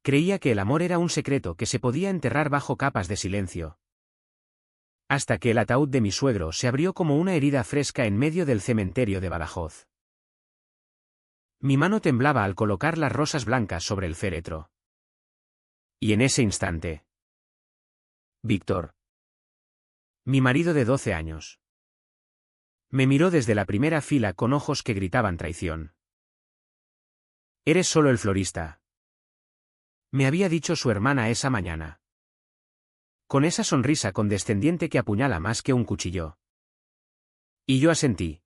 Creía que el amor era un secreto que se podía enterrar bajo capas de silencio. Hasta que el ataúd de mi suegro se abrió como una herida fresca en medio del cementerio de Badajoz. Mi mano temblaba al colocar las rosas blancas sobre el féretro. Y en ese instante, Víctor, mi marido de 12 años, me miró desde la primera fila con ojos que gritaban traición. «Eres solo el florista», me había dicho su hermana esa mañana. Con esa sonrisa condescendiente que apuñala más que un cuchillo. Y yo asentí.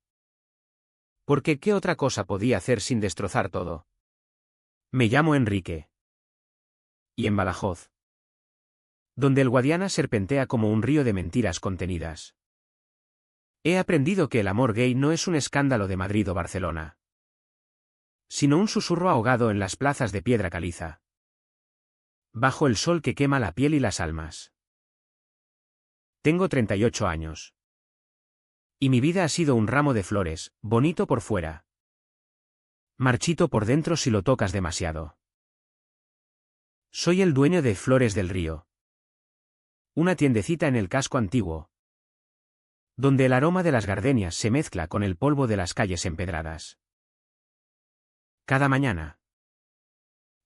Porque ¿qué otra cosa podía hacer sin destrozar todo? Me llamo Enrique. Y en Badajoz, donde el Guadiana serpentea como un río de mentiras contenidas, he aprendido que el amor gay no es un escándalo de Madrid o Barcelona, sino un susurro ahogado en las plazas de piedra caliza, bajo el sol que quema la piel y las almas. Tengo 38 años. Y mi vida ha sido un ramo de flores, bonito por fuera, marchito por dentro si lo tocas demasiado. Soy el dueño de Flores del Río, una tiendecita en el casco antiguo, donde el aroma de las gardenias se mezcla con el polvo de las calles empedradas. Cada mañana,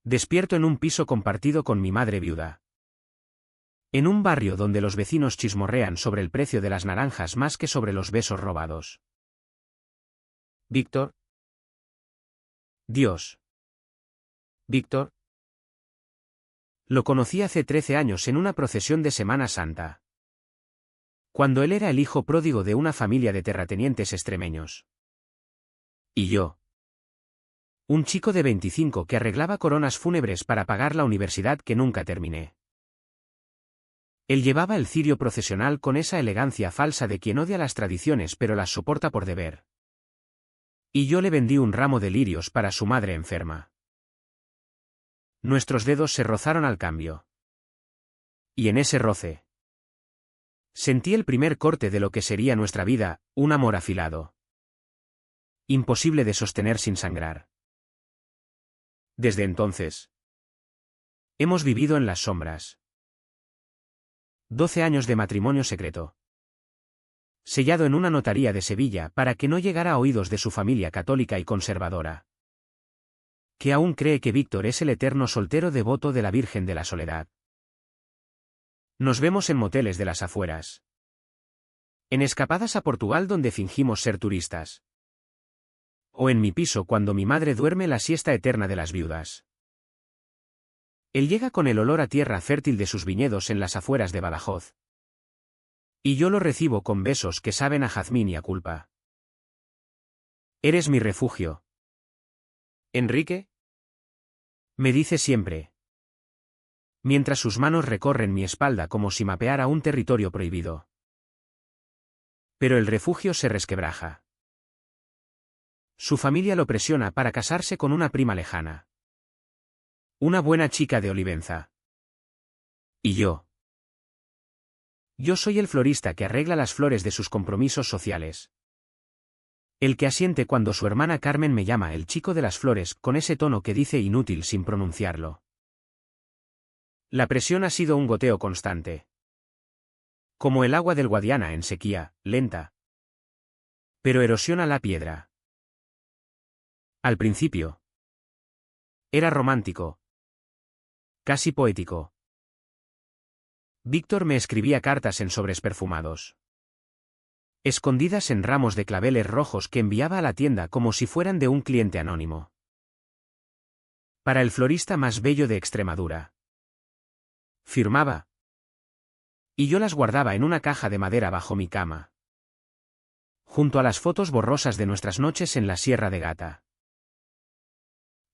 despierto en un piso compartido con mi madre viuda. En un barrio donde los vecinos chismorrean sobre el precio de las naranjas más que sobre los besos robados. Víctor. Dios. Víctor. Lo conocí hace 13 años en una procesión de Semana Santa, cuando él era el hijo pródigo de una familia de terratenientes extremeños. Y yo, un chico de 25 que arreglaba coronas fúnebres para pagar la universidad que nunca terminé. Él llevaba el cirio procesional con esa elegancia falsa de quien odia las tradiciones pero las soporta por deber. Y yo le vendí un ramo de lirios para su madre enferma. Nuestros dedos se rozaron al cambio. Y en ese roce, sentí el primer corte de lo que sería nuestra vida, un amor afilado, imposible de sostener sin sangrar. Desde entonces, hemos vivido en las sombras. 12 años de matrimonio secreto, sellado en una notaría de Sevilla para que no llegara a oídos de su familia católica y conservadora, que aún cree que Víctor es el eterno soltero devoto de la Virgen de la Soledad. Nos vemos en moteles de las afueras, en escapadas a Portugal donde fingimos ser turistas, o en mi piso cuando mi madre duerme la siesta eterna de las viudas. Él llega con el olor a tierra fértil de sus viñedos en las afueras de Badajoz, y yo lo recibo con besos que saben a jazmín y a culpa. Eres mi refugio, Enrique, me dice siempre, mientras sus manos recorren mi espalda como si mapeara un territorio prohibido. Pero el refugio se resquebraja. Su familia lo presiona para casarse con una prima lejana, una buena chica de Olivenza. Y yo soy el florista que arregla las flores de sus compromisos sociales. El que asiente cuando su hermana Carmen me llama el chico de las flores con ese tono que dice inútil sin pronunciarlo. La presión ha sido un goteo constante, como el agua del Guadiana en sequía, lenta, pero erosiona la piedra. Al principio, era romántico, casi poético. Víctor me escribía cartas en sobres perfumados, escondidas en ramos de claveles rojos que enviaba a la tienda como si fueran de un cliente anónimo. Para el florista más bello de Extremadura. Firmaba. Y yo las guardaba en una caja de madera bajo mi cama, junto a las fotos borrosas de nuestras noches en la Sierra de Gata.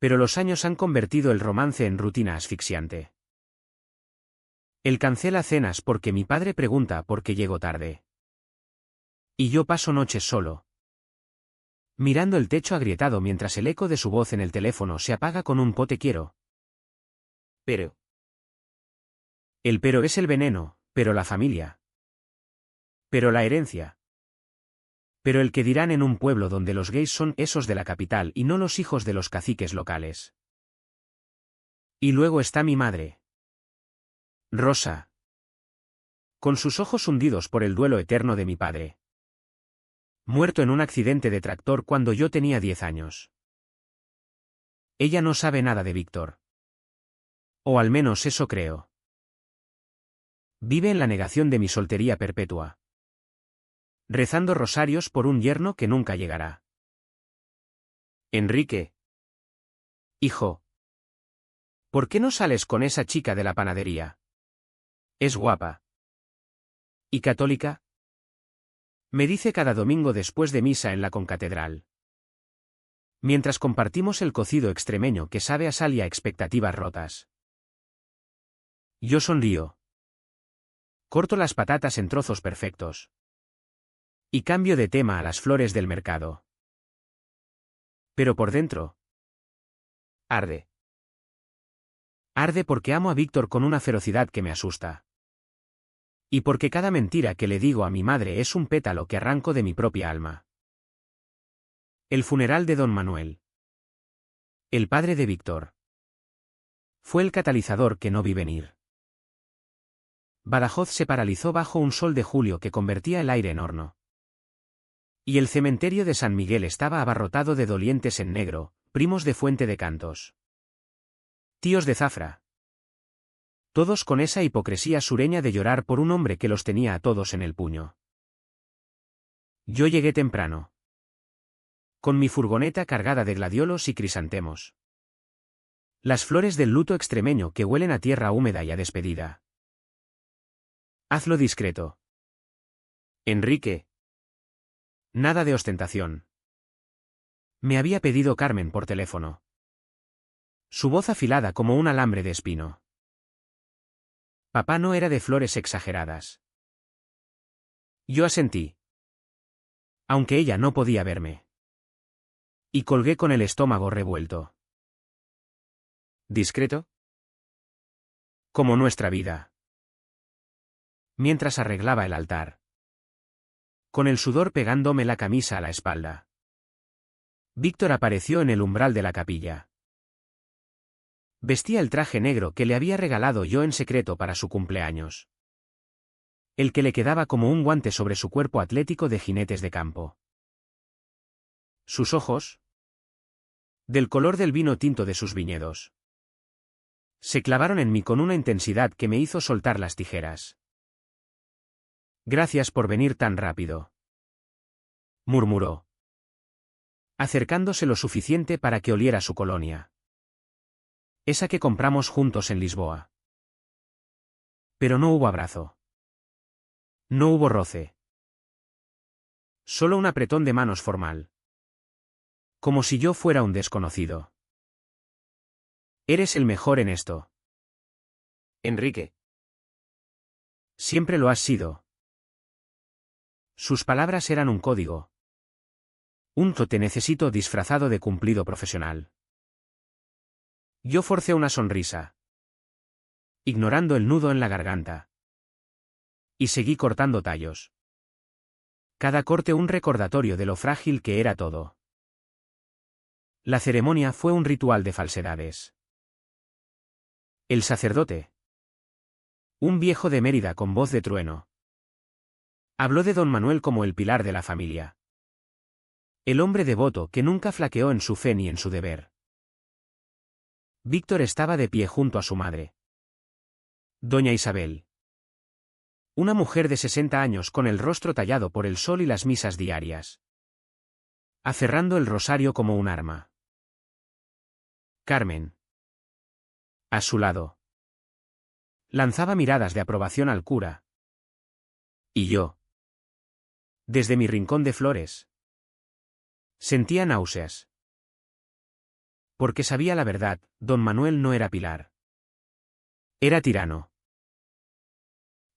Pero los años han convertido el romance en rutina asfixiante. Él cancela cenas porque mi padre pregunta por qué llego tarde. Y yo paso noches solo, mirando el techo agrietado mientras el eco de su voz en el teléfono se apaga con un "te quiero". Pero el pero es el veneno, pero la familia, pero la herencia, pero el que dirán en un pueblo donde los gays son esos de la capital y no los hijos de los caciques locales. Y luego está mi madre. Rosa. Con sus ojos hundidos por el duelo eterno de mi padre. Muerto en un accidente de tractor cuando yo tenía 10 años. Ella no sabe nada de Víctor. O al menos eso creo. Vive en la negación de mi soltería perpetua. Rezando rosarios por un yerno que nunca llegará. Enrique. Hijo. ¿Por qué no sales con esa chica de la panadería? Es guapa. ¿Y católica? Me dice cada domingo después de misa en la concatedral. Mientras compartimos el cocido extremeño que sabe a sal y a expectativas rotas. Yo sonrío. Corto las patatas en trozos perfectos. Y cambio de tema a las flores del mercado. Pero por dentro. Arde. Arde porque amo a Víctor con una ferocidad que me asusta. Y porque cada mentira que le digo a mi madre es un pétalo que arranco de mi propia alma. El funeral de don Manuel. El padre de Víctor. Fue el catalizador que no vi venir. Badajoz se paralizó bajo un sol de julio que convertía el aire en horno. Y el cementerio de San Miguel estaba abarrotado de dolientes en negro, primos de Fuente de Cantos. Tíos de Zafra. Todos con esa hipocresía sureña de llorar por un hombre que los tenía a todos en el puño. Yo llegué temprano. Con mi furgoneta cargada de gladiolos y crisantemos. Las flores del luto extremeño que huelen a tierra húmeda y a despedida. Hazlo discreto. Enrique. Nada de ostentación. Me había pedido Carmen por teléfono. Su voz afilada como un alambre de espino. Papá no era de flores exageradas. Yo asentí. Aunque ella no podía verme. Y colgué con el estómago revuelto. ¿Discreto? Como nuestra vida. Mientras arreglaba el altar. Con el sudor pegándome la camisa a la espalda. Víctor apareció en el umbral de la capilla. Vestía el traje negro que le había regalado yo en secreto para su cumpleaños. El que le quedaba como un guante sobre su cuerpo atlético de jinetes de campo. Sus ojos, del color del vino tinto de sus viñedos, se clavaron en mí con una intensidad que me hizo soltar las tijeras. Gracias por venir tan rápido, murmuró, acercándose lo suficiente para que oliera su colonia. Esa que compramos juntos en Lisboa. Pero no hubo abrazo. No hubo roce. Solo un apretón de manos formal. Como si yo fuera un desconocido. Eres el mejor en esto. Enrique. Siempre lo has sido. Sus palabras eran un código. Un te necesito disfrazado de cumplido profesional. Yo forcé una sonrisa. Ignorando el nudo en la garganta. Y seguí cortando tallos. Cada corte un recordatorio de lo frágil que era todo. La ceremonia fue un ritual de falsedades. El sacerdote. Un viejo de Mérida con voz de trueno. Habló de don Manuel como el pilar de la familia. El hombre devoto que nunca flaqueó en su fe ni en su deber. Víctor estaba de pie junto a su madre. Doña Isabel. Una mujer de 60 años con el rostro tallado por el sol y las misas diarias. Aferrando el rosario como un arma. Carmen. A su lado. Lanzaba miradas de aprobación al cura. Y yo. Desde mi rincón de flores. Sentía náuseas. Porque sabía la verdad, don Manuel no era pilar. Era tirano.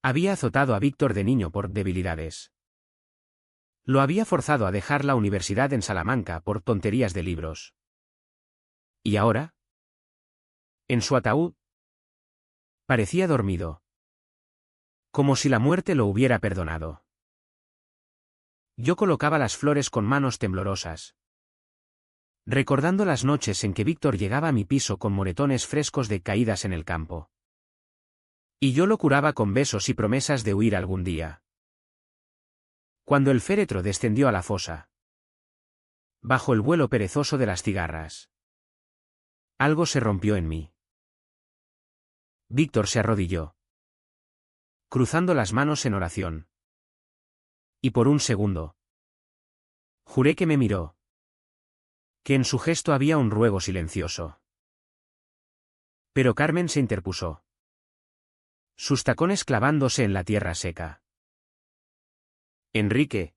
Había azotado a Víctor de niño por debilidades. Lo había forzado a dejar la universidad en Salamanca por tonterías de libros. ¿Y ahora? En su ataúd. Parecía dormido. Como si la muerte lo hubiera perdonado. Yo colocaba las flores con manos temblorosas. recordando las noches en que Víctor llegaba a mi piso con moretones frescos de caídas en el campo. Y yo lo curaba con besos y promesas de huir algún día. Cuando el féretro descendió a la fosa, bajo el vuelo perezoso de las cigarras, algo se rompió en mí. Víctor se arrodilló, cruzando las manos en oración. Y por un segundo, juré que me miró, que en su gesto había un ruego silencioso. Pero Carmen se interpuso, sus tacones clavándose en la tierra seca. Enrique,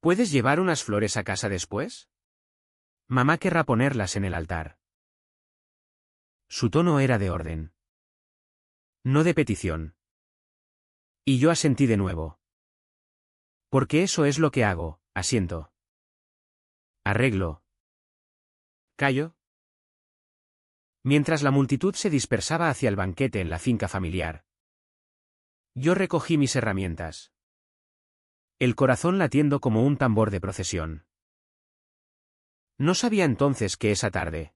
¿puedes llevar unas flores a casa después? Mamá querrá ponerlas en el altar. Su tono era de orden, no de petición. Y yo asentí de nuevo. Porque eso es lo que hago, asiento. Arreglo. Callo. Mientras la multitud se dispersaba hacia el banquete en la finca familiar, yo recogí mis herramientas, el corazón latiendo como un tambor de procesión. No sabía entonces que esa tarde,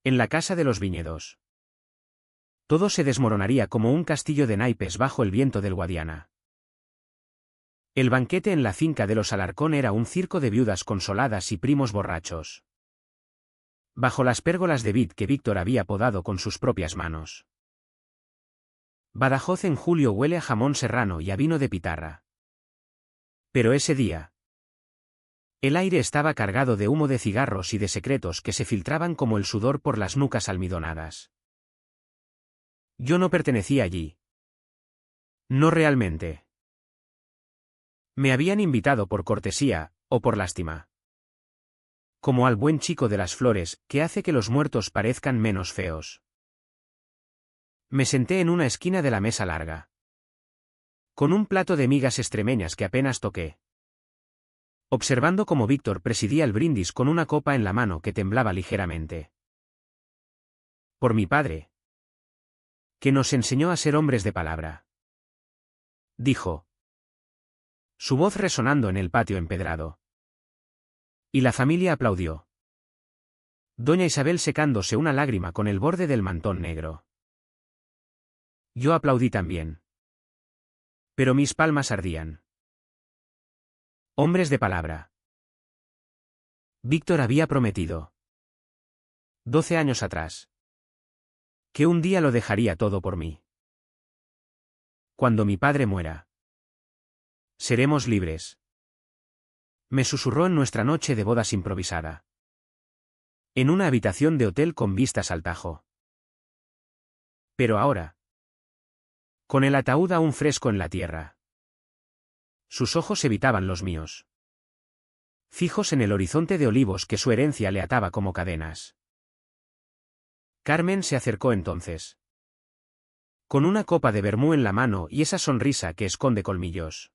en la casa de los viñedos, todo se desmoronaría como un castillo de naipes bajo el viento del Guadiana. El banquete en la finca de los Alarcón era un circo de viudas consoladas y primos borrachos, bajo las pérgolas de vid que Víctor había podado con sus propias manos. Badajoz en julio huele a jamón serrano y a vino de pitarra. Pero ese día, el aire estaba cargado de humo de cigarros y de secretos que se filtraban como el sudor por las nucas almidonadas. Yo no pertenecía allí. No realmente. Me habían invitado por cortesía, o por lástima. Como al buen chico de las flores, que hace que los muertos parezcan menos feos. Me senté en una esquina de la mesa larga, con un plato de migas extremeñas que apenas toqué, observando cómo Víctor presidía el brindis con una copa en la mano que temblaba ligeramente. Por mi padre, que nos enseñó a ser hombres de palabra, dijo, su voz resonando en el patio empedrado. Y la familia aplaudió. Doña Isabel secándose una lágrima con el borde del mantón negro. Yo aplaudí también. Pero mis palmas ardían. Hombres de palabra. Víctor había prometido, 12 años atrás, que un día lo dejaría todo por mí. Cuando mi padre muera, seremos libres. Me susurró en nuestra noche de bodas improvisada, en una habitación de hotel con vistas al Tajo. Pero ahora, con el ataúd aún fresco en la tierra, sus ojos evitaban los míos, fijos en el horizonte de olivos que su herencia le ataba como cadenas. Carmen se acercó entonces, con una copa de vermú en la mano y esa sonrisa que esconde colmillos.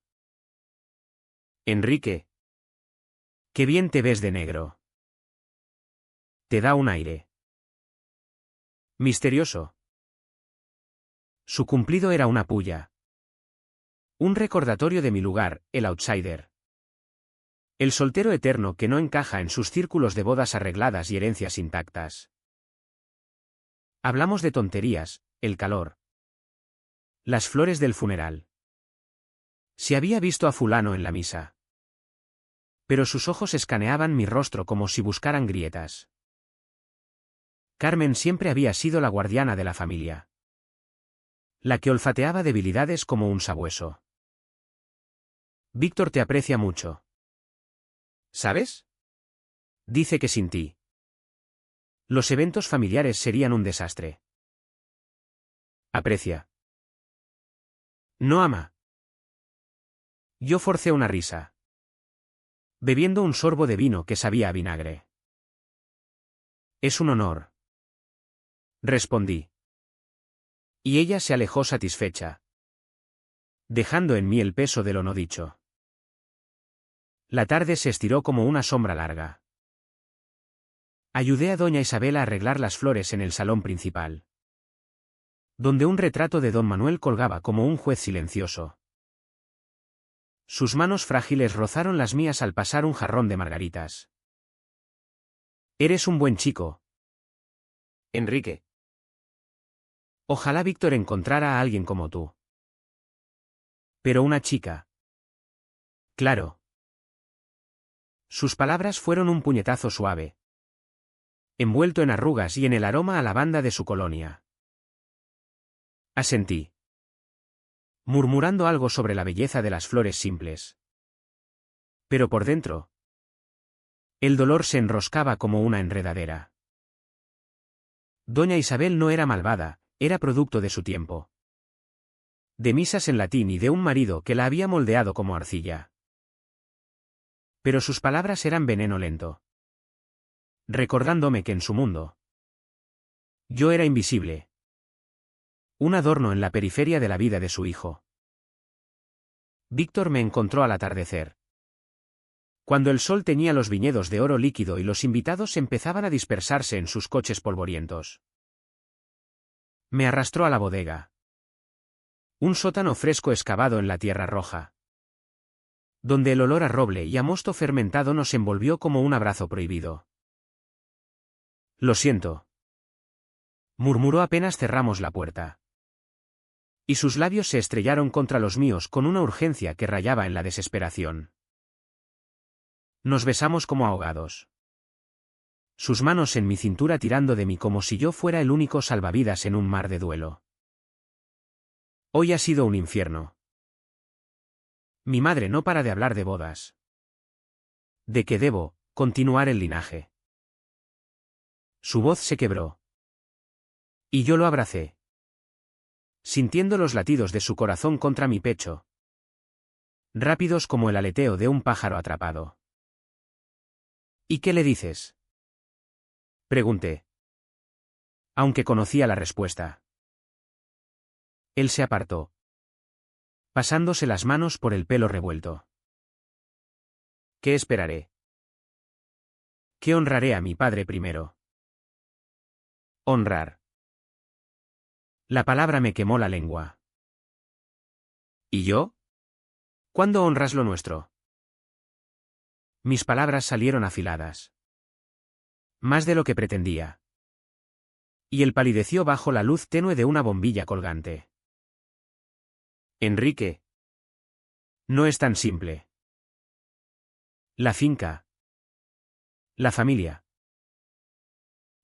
Enrique, qué bien te ves de negro. Te da un aire misterioso. Su cumplido era una pulla, un recordatorio de mi lugar, el outsider. El soltero eterno que no encaja en sus círculos de bodas arregladas y herencias intactas. Hablamos de tonterías, el calor, las flores del funeral. Si había visto a fulano en la misa. Pero sus ojos escaneaban mi rostro como si buscaran grietas. Carmen siempre había sido la guardiana de la familia, la que olfateaba debilidades como un sabueso. Víctor te aprecia mucho. ¿Sabes? Dice que sin ti, los eventos familiares serían un desastre. Aprecia. No ama. Yo forcé una risa, bebiendo un sorbo de vino que sabía a vinagre. Es un honor, respondí. Y ella se alejó satisfecha, dejando en mí el peso de lo no dicho. La tarde se estiró como una sombra larga. Ayudé a doña Isabel a arreglar las flores en el salón principal, donde un retrato de don Manuel colgaba como un juez silencioso. Sus manos frágiles rozaron las mías al pasar un jarrón de margaritas. Eres un buen chico, Enrique. ojalá Víctor encontrara a alguien como tú. Pero una chica. Claro. Sus palabras fueron un puñetazo suave, envuelto en arrugas y en el aroma a lavanda de su colonia. Asentí, murmurando algo sobre la belleza de las flores simples. Pero por dentro, el dolor se enroscaba como una enredadera. Doña Isabel no era malvada, era producto de su tiempo. De misas en latín y de un marido que la había moldeado como arcilla. Pero sus palabras eran veneno lento. Recordándome que en su mundo yo era invisible. Un adorno en la periferia de la vida de su hijo. Víctor me encontró al atardecer. Cuando el sol teñía los viñedos de oro líquido y los invitados empezaban a dispersarse en sus coches polvorientos. Me arrastró a la bodega. Un sótano fresco excavado en la tierra roja. Donde el olor a roble y a mosto fermentado nos envolvió como un abrazo prohibido. Lo siento, murmuró apenas cerramos la puerta. Y sus labios se estrellaron contra los míos con una urgencia que rayaba en la desesperación. Nos besamos como ahogados. Sus manos en mi cintura tirando de mí como si yo fuera el único salvavidas en un mar de duelo. Hoy ha sido un infierno. Mi madre no para de hablar de bodas. De que debo continuar el linaje. Su voz se quebró. Y yo lo abracé. Sintiendo los latidos de su corazón contra mi pecho. Rápidos como el aleteo de un pájaro atrapado. ¿Y qué le dices? Pregunté. Aunque conocía la respuesta. Él se apartó, pasándose las manos por el pelo revuelto. ¿Qué esperaré? ¿Qué honraré a mi padre primero? Honrar. La palabra me quemó la lengua. ¿Y yo? ¿Cuándo honras lo nuestro? Mis palabras salieron afiladas. Más de lo que pretendía. Y él palideció bajo la luz tenue de una bombilla colgante. Enrique. No es tan simple. La finca. La familia.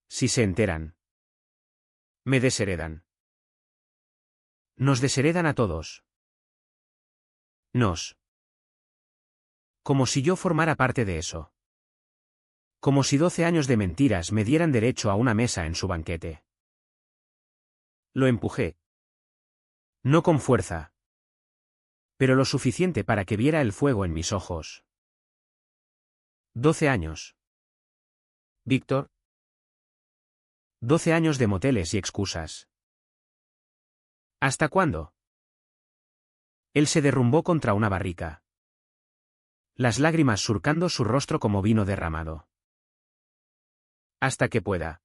Si se enteran. Me desheredan. Nos desheredan a todos. Nos. Como si yo formara parte de eso. Como si 12 años de mentiras me dieran derecho a una mesa en su banquete. Lo empujé. No con fuerza. Pero lo suficiente para que viera el fuego en mis ojos. 12 años. Víctor. 12 años de moteles y excusas. ¿Hasta cuándo? Él se derrumbó contra una barrica. Las lágrimas surcando su rostro como vino derramado. Hasta que pueda.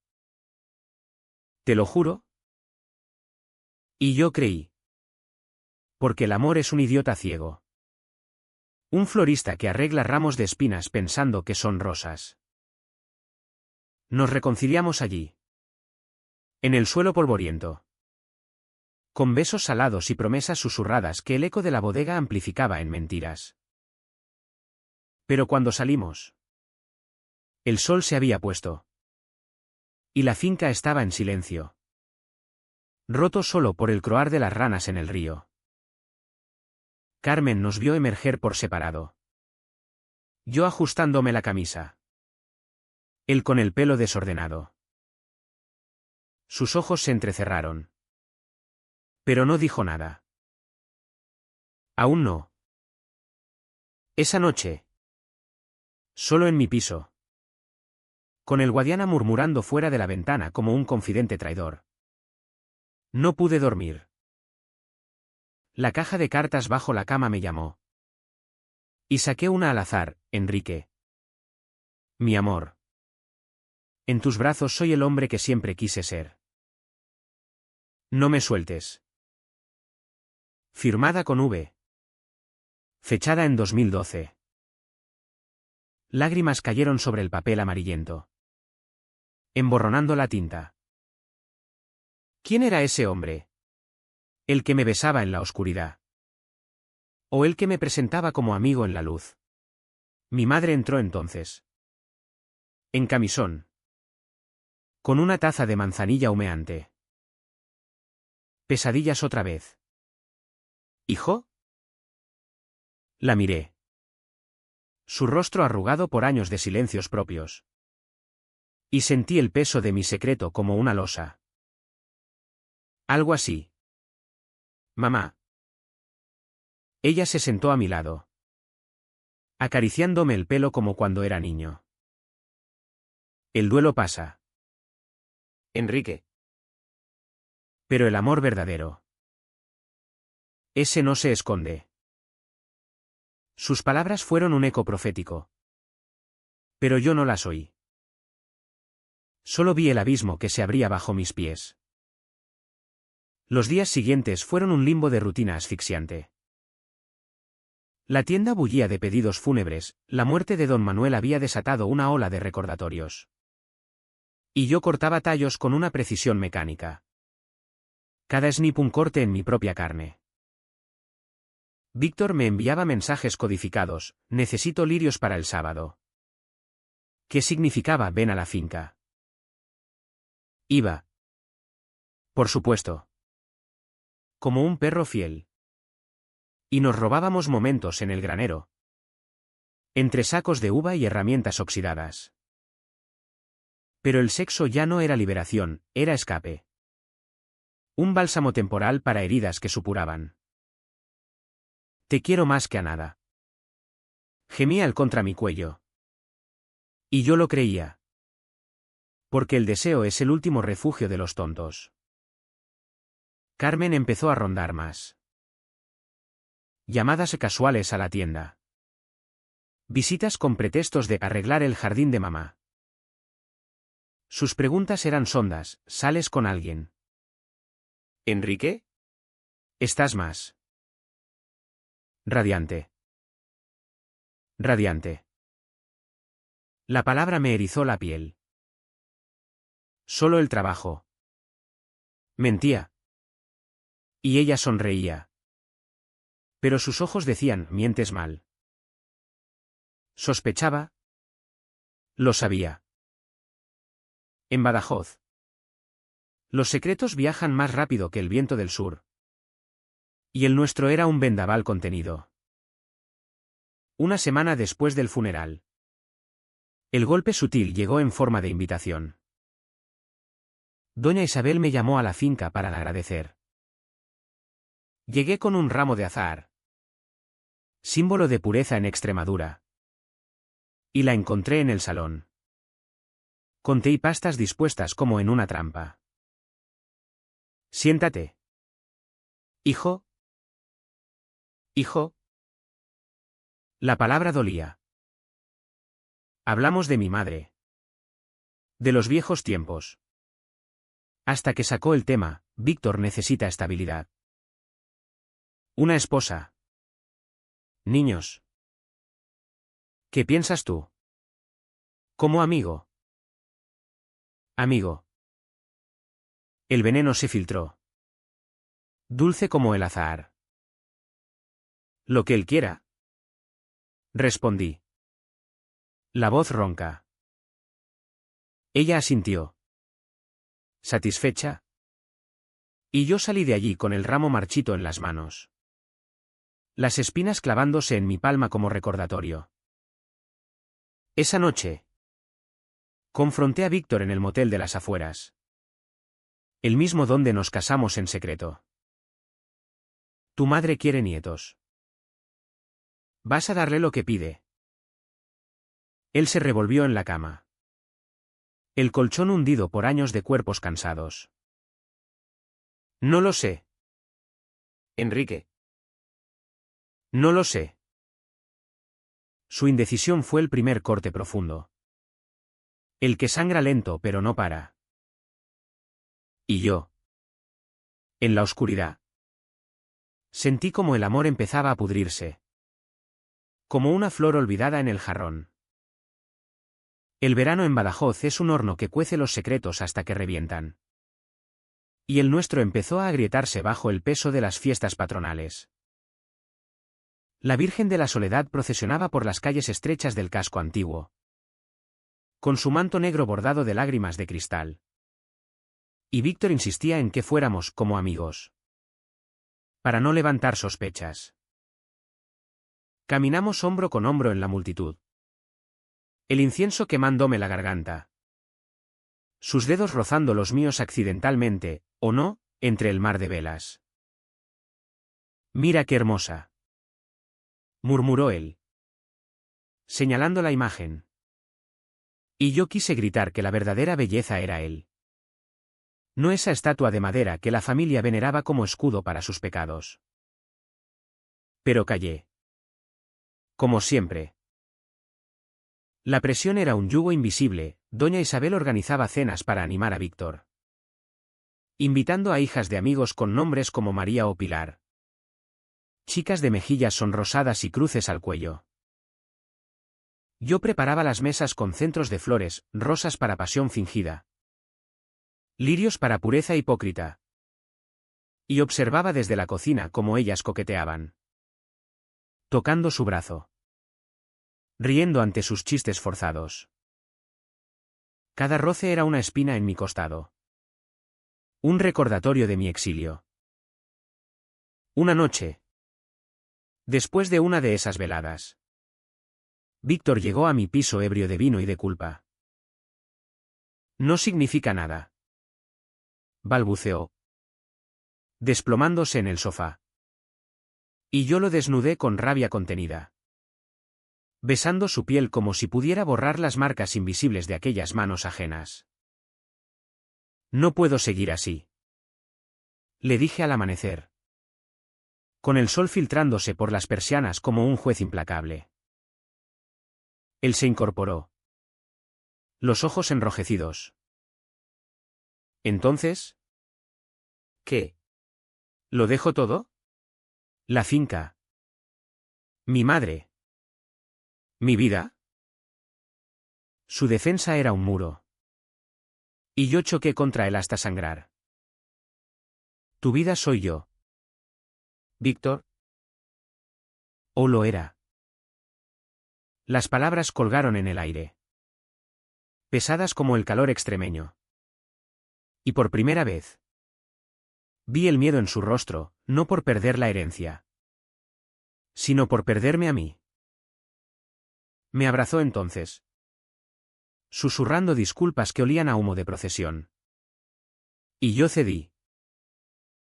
¿Te lo juro? Y yo creí. Porque el amor es un idiota ciego. Un florista que arregla ramos de espinas pensando que son rosas. Nos reconciliamos allí. En el suelo polvoriento. Con besos salados y promesas susurradas que el eco de la bodega amplificaba en mentiras. Pero cuando salimos, el sol se había puesto. Y la finca estaba en silencio. Roto solo por el croar de las ranas en el río. Carmen nos vio emerger por separado. Yo ajustándome la camisa. Él con el pelo desordenado. Sus ojos se entrecerraron. Pero no dijo nada. Aún no. Esa noche. Solo en mi piso. Con el Guadiana murmurando fuera de la ventana como un confidente traidor. No pude dormir. La caja de cartas bajo la cama me llamó. Y saqué una al azar, Enrique. Mi amor. En tus brazos soy el hombre que siempre quise ser. No me sueltes. Firmada con V. Fechada en 2012. Lágrimas cayeron sobre el papel amarillento. emborronando la tinta. ¿Quién era ese hombre? ¿El que me besaba en la oscuridad? ¿O el que me presentaba como amigo en la luz? Mi madre entró entonces. En camisón. Con una taza de manzanilla humeante. Pesadillas otra vez. ¿Hijo? La miré. Su rostro arrugado por años de silencios propios. Y sentí el peso de mi secreto como una losa. Algo así. Mamá. Ella se sentó a mi lado, acariciándome el pelo como cuando era niño. El duelo pasa. Enrique. Pero el amor verdadero. Ese no se esconde. Sus palabras fueron un eco profético. Pero yo no las oí. Solo vi el abismo que se abría bajo mis pies. Los días siguientes fueron un limbo de rutina asfixiante. La tienda bullía de pedidos fúnebres, la muerte de don Manuel había desatado una ola de recordatorios. Y yo cortaba tallos con una precisión mecánica. Cada snip un corte en mi propia carne. Víctor me enviaba mensajes codificados: necesito lirios para el sábado. ¿Qué significaba ven a la finca? Iba. Por supuesto. Como un perro fiel. Y nos robábamos momentos en el granero. Entre sacos de uva y herramientas oxidadas. Pero el sexo ya no era liberación, era escape. Un bálsamo temporal para heridas que supuraban. Te quiero más que a nada. Gemía él contra mi cuello. Y yo lo creía. Porque el deseo es el último refugio de los tontos. Carmen empezó a rondar más. Llamadas casuales a la tienda. Visitas con pretextos de arreglar el jardín de mamá. Sus preguntas eran sondas: ¿sales con alguien? ¿Enrique? ¿Estás más? Radiante. Radiante. La palabra me erizó la piel. Solo el trabajo. Mentía. Y ella sonreía. Pero sus ojos decían: mientes mal. ¿Sospechaba? Lo sabía. En Badajoz. Los secretos viajan más rápido que el viento del sur. Y el nuestro era un vendaval contenido. Una semana después del funeral. El golpe sutil llegó en forma de invitación. Doña Isabel me llamó a la finca para agradecer. Llegué con un ramo de azahar. Símbolo de pureza en Extremadura. Y la encontré en el salón. Con té y pastas dispuestas como en una trampa. Siéntate. Hijo. Hijo. La palabra dolía. Hablamos de mi madre. De los viejos tiempos. Hasta que sacó el tema: Víctor necesita estabilidad. Una esposa. Niños. ¿Qué piensas tú? Como amigo. Amigo. El veneno se filtró. Dulce como el azahar. Lo que él quiera. Respondí. La voz ronca. Ella asintió. ¿Satisfecha? Y yo salí de allí con el ramo marchito en las manos. Las espinas clavándose en mi palma como recordatorio. Esa noche. Confronté a Víctor en el motel de las afueras. El mismo donde nos casamos en secreto. Tu madre quiere nietos. ¿Vas a darle lo que pide? Él se revolvió en la cama. El colchón hundido por años de cuerpos cansados. No lo sé. Enrique. No lo sé. Su indecisión fue el primer corte profundo. El que sangra lento pero no para. Y yo. En la oscuridad. Sentí como el amor empezaba a pudrirse. Como una flor olvidada en el jarrón. El verano en Badajoz es un horno que cuece los secretos hasta que revientan. Y el nuestro empezó a agrietarse bajo el peso de las fiestas patronales. La Virgen de la Soledad procesionaba por las calles estrechas del casco antiguo, con su manto negro bordado de lágrimas de cristal. Y Víctor insistía en que fuéramos como amigos, para no levantar sospechas. Caminamos hombro con hombro en la multitud. El incienso quemándome la garganta. Sus dedos rozando los míos accidentalmente, o no, entre el mar de velas. «Mira qué hermosa», murmuró él, señalando la imagen. Y yo quise gritar que la verdadera belleza era él. No esa estatua de madera que la familia veneraba como escudo para sus pecados. Pero callé. Como siempre. La presión era un yugo invisible. Doña Isabel organizaba cenas para animar a Víctor, invitando a hijas de amigos con nombres como María o Pilar. Chicas de mejillas sonrosadas y cruces al cuello. Yo preparaba las mesas con centros de flores, rosas para pasión fingida, lirios para pureza hipócrita. Y observaba desde la cocina cómo ellas coqueteaban, tocando su brazo, riendo ante sus chistes forzados. Cada roce era una espina en mi costado. Un recordatorio de mi exilio. Una noche, después de una de esas veladas, Víctor llegó a mi piso ebrio de vino y de culpa. No significa nada, balbuceó, desplomándose en el sofá. Y yo lo desnudé con rabia contenida, besando su piel como si pudiera borrar las marcas invisibles de aquellas manos ajenas. No puedo seguir así, le dije al amanecer, con el sol filtrándose por las persianas como un juez implacable. Él se incorporó, los ojos enrojecidos. ¿Entonces? ¿Qué? ¿Lo dejo todo? La finca. Mi madre. ¿Mi vida? Su defensa era un muro. Y yo choqué contra él hasta sangrar. Tu vida soy yo, Víctor. ¿O lo era? Las palabras colgaron en el aire, pesadas como el calor extremeño. Y por primera vez, vi el miedo en su rostro, no por perder la herencia, sino por perderme a mí. Me abrazó entonces, susurrando disculpas que olían a humo de procesión. Y yo cedí.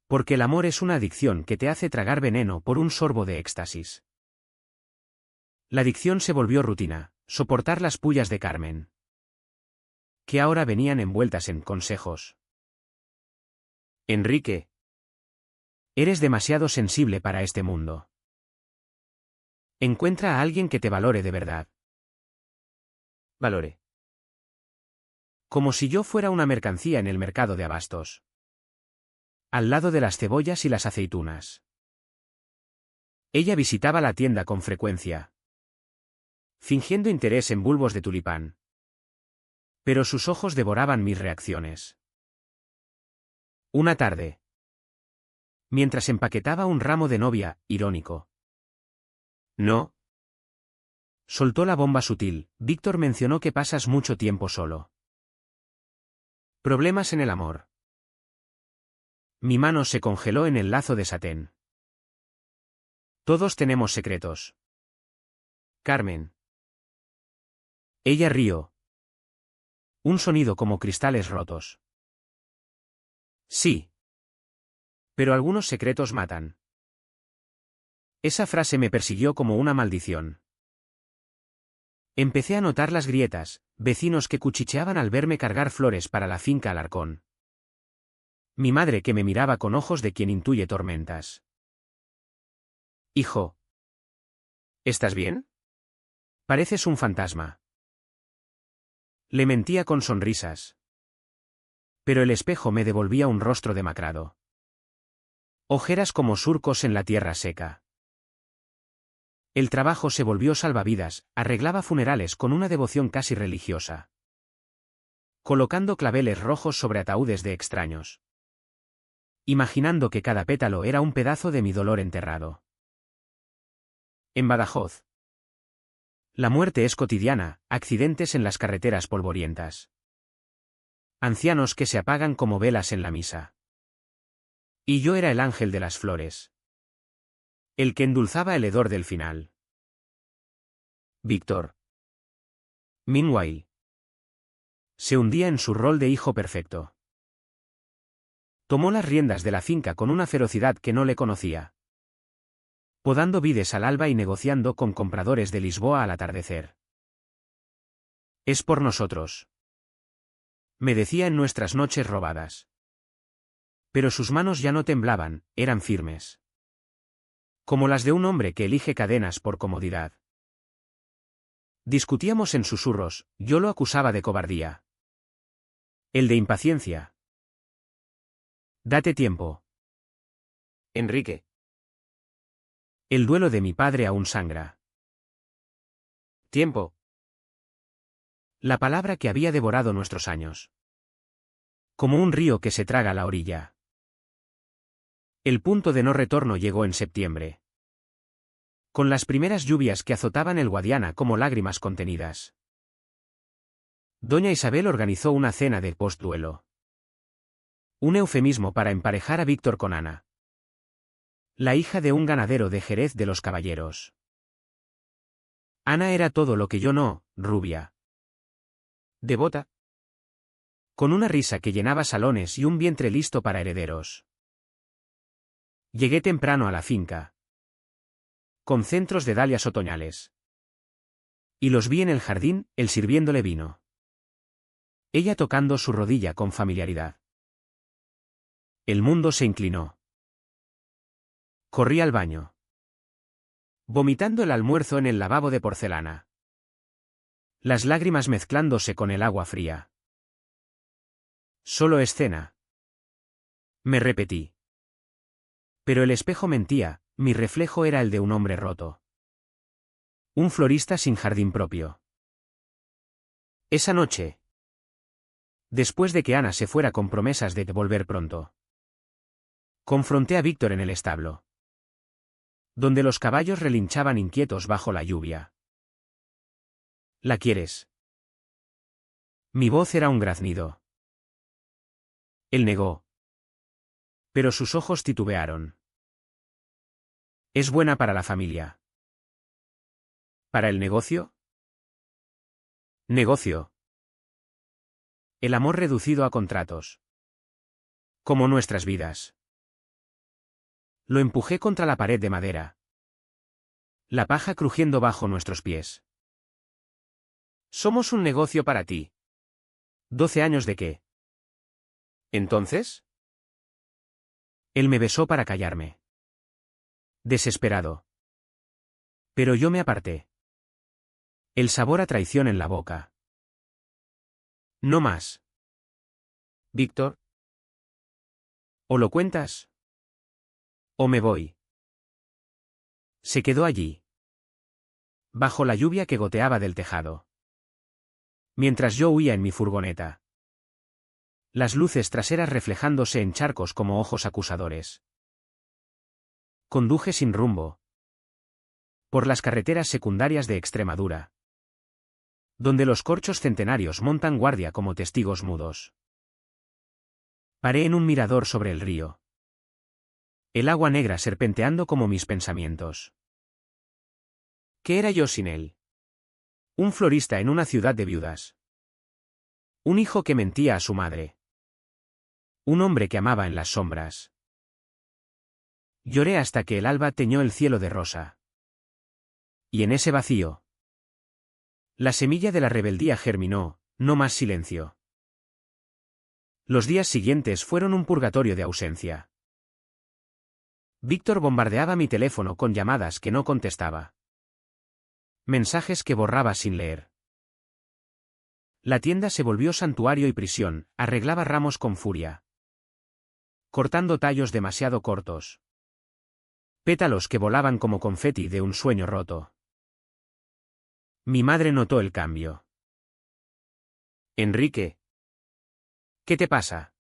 Porque el amor es una adicción que te hace tragar veneno por un sorbo de éxtasis. La adicción se volvió rutina, soportar las pullas de Carmen, que ahora venían envueltas en consejos. Enrique, eres demasiado sensible para este mundo. Encuentra a alguien que te valore de verdad. Valore. Como si yo fuera una mercancía en el mercado de abastos, al lado de las cebollas y las aceitunas. Ella visitaba la tienda con frecuencia, fingiendo interés en bulbos de tulipán. Pero sus ojos devoraban mis reacciones. Una tarde, mientras empaquetaba un ramo de novia, irónico. No. Soltó la bomba sutil. Víctor mencionó que pasas mucho tiempo solo. Problemas en el amor. Mi mano se congeló en el lazo de satén. Todos tenemos secretos. Carmen. Ella rió. Un sonido como cristales rotos. Sí. Pero algunos secretos matan. Esa frase me persiguió como una maldición. Empecé a notar las grietas, vecinos que cuchicheaban al verme cargar flores para la finca Alarcón. Mi madre que me miraba con ojos de quien intuye tormentas. Hijo. ¿Estás bien? Pareces un fantasma. Le mentía con sonrisas. Pero el espejo me devolvía un rostro demacrado. Ojeras como surcos en la tierra seca. El trabajo se volvió salvavidas, arreglaba funerales con una devoción casi religiosa, colocando claveles rojos sobre ataúdes de extraños, imaginando que cada pétalo era un pedazo de mi dolor enterrado. En Badajoz. La muerte es cotidiana, accidentes en las carreteras polvorientas. Ancianos que se apagan como velas en la misa. Y yo era el ángel de las flores, el que endulzaba el hedor del final. Víctor. Meanwhile. Se hundía en su rol de hijo perfecto. Tomó las riendas de la finca con una ferocidad que no le conocía, podando vides al alba y negociando con compradores de Lisboa al atardecer. Es por nosotros, me decía en nuestras noches robadas. Pero sus manos ya no temblaban, eran firmes, como las de un hombre que elige cadenas por comodidad. Discutíamos en susurros, yo lo acusaba de cobardía, él de impaciencia. Date tiempo. Enrique. El duelo de mi padre aún sangra. Tiempo. La palabra que había devorado nuestros años. Como un río que se traga a la orilla. El punto de no retorno llegó en septiembre, con las primeras lluvias que azotaban el Guadiana como lágrimas contenidas. Doña Isabel organizó una cena de postduelo. Un eufemismo para emparejar a Víctor con Ana, la hija de un ganadero de Jerez de los Caballeros. Ana era todo lo que yo no, rubia, devota, con una risa que llenaba salones y un vientre listo para herederos. Llegué temprano a la finca, con centros de dalias otoñales. Y los vi en el jardín, él sirviéndole vino, ella tocando su rodilla con familiaridad. El mundo se inclinó. Corrí al baño, vomitando el almuerzo en el lavabo de porcelana, las lágrimas mezclándose con el agua fría. Solo escena, me repetí. Pero el espejo mentía, mi reflejo era el de un hombre roto. Un florista sin jardín propio. Esa noche, después de que Ana se fuera con promesas de volver pronto, confronté a Víctor en el establo, donde los caballos relinchaban inquietos bajo la lluvia. ¿La quieres? Mi voz era un graznido. Él negó, pero sus ojos titubearon. Es buena para la familia. ¿Para el negocio? Negocio. El amor reducido a contratos. Como nuestras vidas. Lo empujé contra la pared de madera, la paja crujiendo bajo nuestros pies. Somos un negocio para ti. 12 años de qué. ¿Entonces? Él me besó para callarme. Desesperado. Pero yo me aparté. El sabor a traición en la boca. No más. Víctor. O lo cuentas, o me voy. Se quedó allí, bajo la lluvia que goteaba del tejado, mientras yo huía en mi furgoneta, las luces traseras reflejándose en charcos como ojos acusadores. Conduje sin rumbo, por las carreteras secundarias de Extremadura, donde los corchos centenarios montan guardia como testigos mudos. Paré en un mirador sobre el río, el agua negra serpenteando como mis pensamientos. ¿Qué era yo sin él? Un florista en una ciudad de viudas. Un hijo que mentía a su madre. Un hombre que amaba en las sombras. Lloré hasta que el alba teñó el cielo de rosa. Y en ese vacío, la semilla de la rebeldía germinó, no más silencio. Los días siguientes fueron un purgatorio de ausencia. Víctor bombardeaba mi teléfono con llamadas que no contestaba. Mensajes que borraba sin leer. La tienda se volvió santuario y prisión, arreglaba ramos con furia, cortando tallos demasiado cortos, Pétalos que volaban como confeti de un sueño roto. Mi madre notó el cambio. Enrique. ¿Qué te pasa?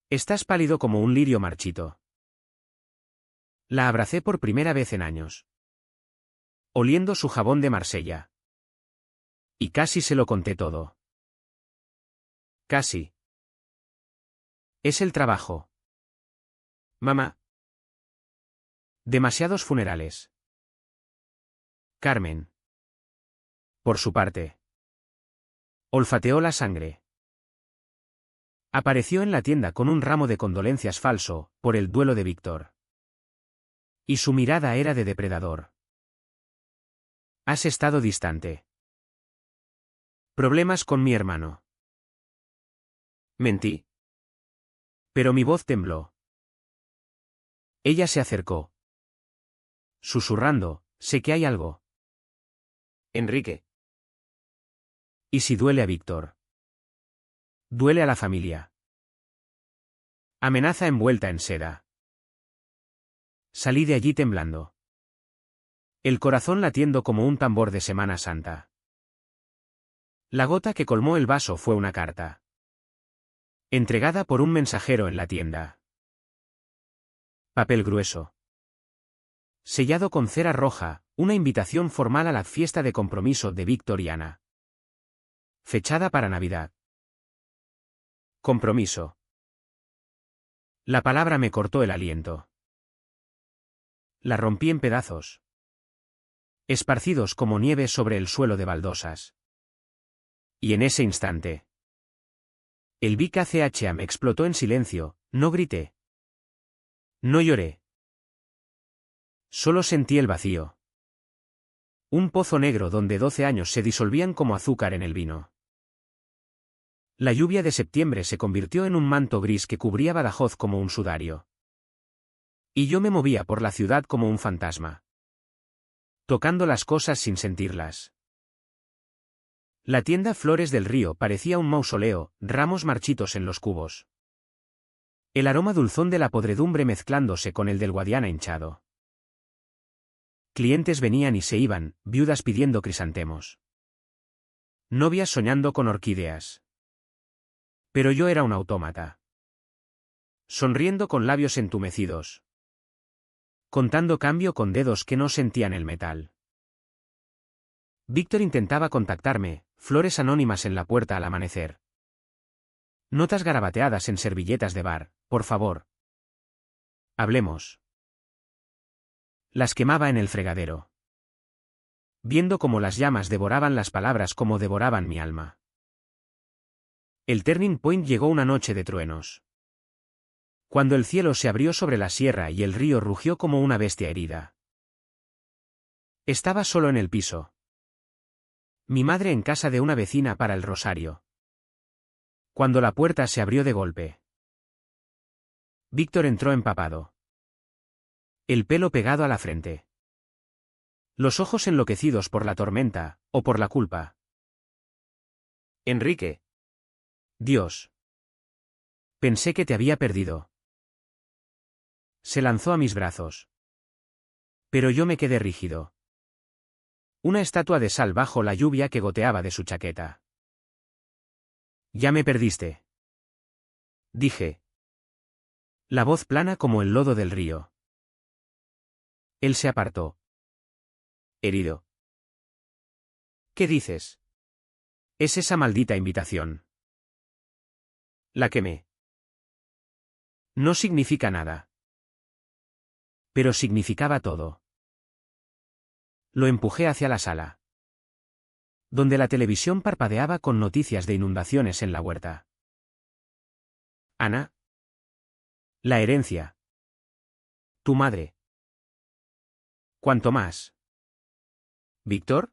Estás pálido como un lirio marchito. La abracé por primera vez en años. Oliendo su jabón de Marsella. Y casi se lo conté todo. Casi. Es el trabajo. Mamá. Demasiados funerales. Carmen. Por su parte. Olfateó la sangre. Apareció en la tienda con un ramo de condolencias falso, por el duelo de Víctor. Y su mirada era de depredador. Has estado distante. Problemas con mi hermano. Mentí. Pero mi voz tembló. Ella se acercó. Susurrando, sé que hay algo. Enrique. ¿Y si duele a Víctor? Duele a la familia. Amenaza envuelta en seda. Salí de allí temblando. El corazón latiendo como un tambor de Semana Santa. La gota que colmó el vaso fue una carta. Entregada por un mensajero en la tienda. Papel grueso. Sellado con cera roja, una invitación formal a la fiesta de compromiso de Víctor y Ana. Fechada para Navidad. Compromiso. La palabra me cortó el aliento. La rompí en pedazos. Esparcidos como nieve sobre el suelo de baldosas. Y en ese instante. El Big ACH me explotó en silencio, no grité. No lloré. Solo sentí el vacío. Un pozo negro donde 12 años se disolvían como azúcar en el vino. La lluvia de septiembre se convirtió en un manto gris que cubría Badajoz como un sudario. Y yo me movía por la ciudad como un fantasma. Tocando las cosas sin sentirlas. La tienda Flores del Río parecía un mausoleo, ramos marchitos en los cubos. El aroma dulzón de la podredumbre mezclándose con el del Guadiana hinchado. Clientes venían y se iban, viudas pidiendo crisantemos. Novias soñando con orquídeas. Pero yo era un autómata. Sonriendo con labios entumecidos. Contando cambio con dedos que no sentían el metal. Víctor intentaba contactarme, flores anónimas en la puerta al amanecer. Notas garabateadas en servilletas de bar, por favor. Hablemos. Las quemaba en el fregadero. Viendo cómo las llamas devoraban las palabras como devoraban mi alma. El turning point llegó una noche de truenos. Cuando el cielo se abrió sobre la sierra y el río rugió como una bestia herida. Estaba solo en el piso. Mi madre en casa de una vecina para el rosario. Cuando la puerta se abrió de golpe. Víctor entró empapado. El pelo pegado a la frente. Los ojos enloquecidos por la tormenta, o por la culpa. Enrique. Dios. Pensé que te había perdido. Se lanzó a mis brazos. Pero yo me quedé rígido. Una estatua de sal bajo la lluvia que goteaba de su chaqueta. Ya me perdiste. Dije. La voz plana como el lodo del río. Él se apartó. Herido. ¿Qué dices? Es esa maldita invitación. La quemé. No significa nada. Pero significaba todo. Lo empujé hacia la sala. Donde la televisión parpadeaba con noticias de inundaciones en la huerta. Ana. La herencia. Tu madre. ¿Cuánto más? ¿Víctor?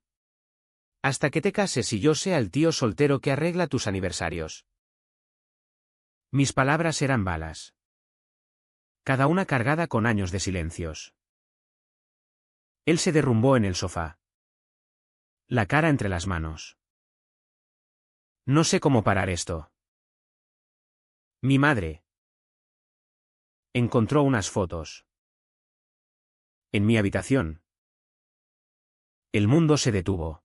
Hasta que te cases y yo sea el tío soltero que arregla tus aniversarios. Mis palabras eran balas. Cada una cargada con años de silencios. Él se derrumbó en el sofá. La cara entre las manos. No sé cómo parar esto. Mi madre. Encontró unas fotos. En mi habitación. El mundo se detuvo.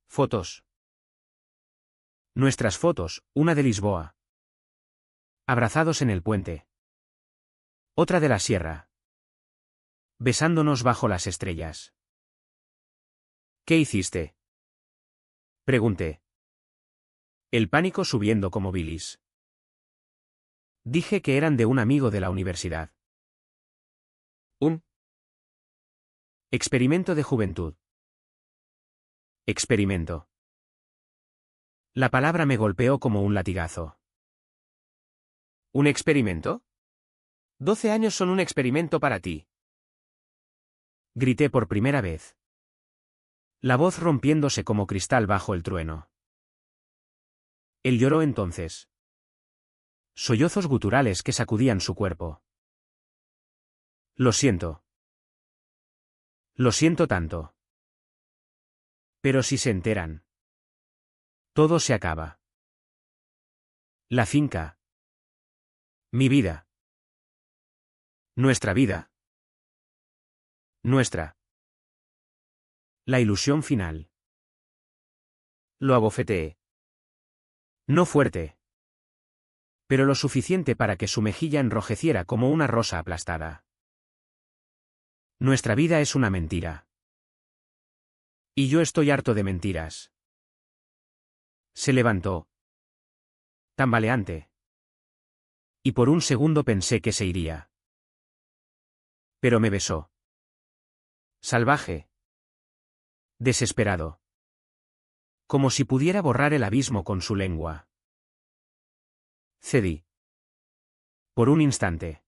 Fotos. Nuestras fotos, una de Lisboa. Abrazados en el puente. Otra de la sierra. Besándonos bajo las estrellas. ¿Qué hiciste? Pregunté. El pánico subiendo como bilis. Dije que eran de un amigo de la universidad. Un experimento de juventud. Experimento. La palabra me golpeó como un latigazo. ¿Un experimento? 12 años son un experimento para ti. Grité por primera vez. La voz rompiéndose como cristal bajo el trueno. Él lloró entonces. Sollozos guturales que sacudían su cuerpo. Lo siento. Lo siento tanto. Pero si se enteran. Todo se acaba. La finca. Mi vida. Nuestra vida. Nuestra. La ilusión final. Lo abofeteé. No fuerte. Pero lo suficiente para que su mejilla enrojeciera como una rosa aplastada. Nuestra vida es una mentira. Y yo estoy harto de mentiras. Se levantó. Tambaleante. Y por un segundo pensé que se iría. Pero me besó. Salvaje. Desesperado. Como si pudiera borrar el abismo con su lengua. Cedí. Por un instante.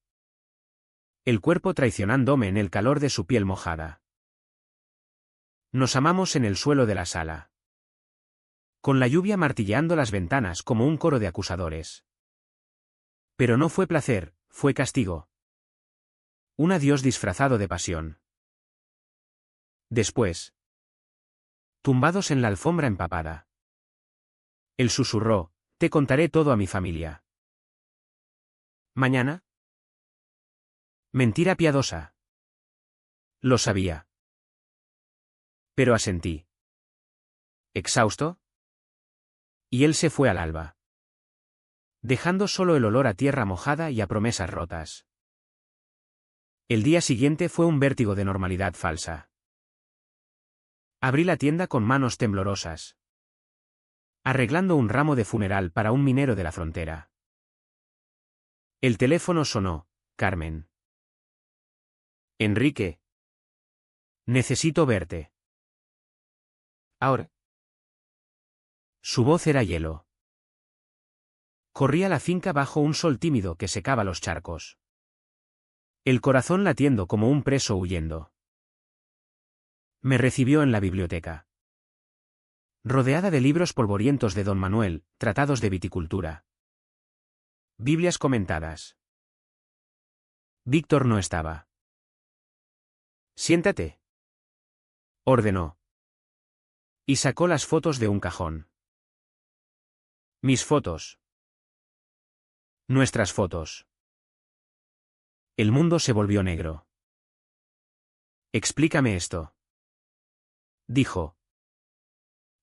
El cuerpo traicionándome en el calor de su piel mojada. Nos amamos en el suelo de la sala. Con la lluvia martilleando las ventanas como un coro de acusadores. Pero no fue placer, fue castigo. Un adiós disfrazado de pasión. Después. Tumbados en la alfombra empapada. Él susurró, te contaré todo a mi familia. ¿Mañana? Mentira piadosa. Lo sabía. Pero asentí. ¿Exhausto? Y él se fue al alba. Dejando solo el olor a tierra mojada y a promesas rotas. El día siguiente fue un vértigo de normalidad falsa. Abrí la tienda con manos temblorosas. Arreglando un ramo de funeral para un minero de la frontera. El teléfono sonó, Carmen. Enrique. Necesito verte. Ahora. Su voz era hielo. Corrí a la finca bajo un sol tímido que secaba los charcos. El corazón latiendo como un preso huyendo. Me recibió en la biblioteca. Rodeada de libros polvorientos de Don Manuel, tratados de viticultura. Biblias comentadas. Víctor no estaba. Siéntate. Ordenó. Y sacó las fotos de un cajón. Mis fotos. Nuestras fotos. El mundo se volvió negro. Explícame esto. Dijo.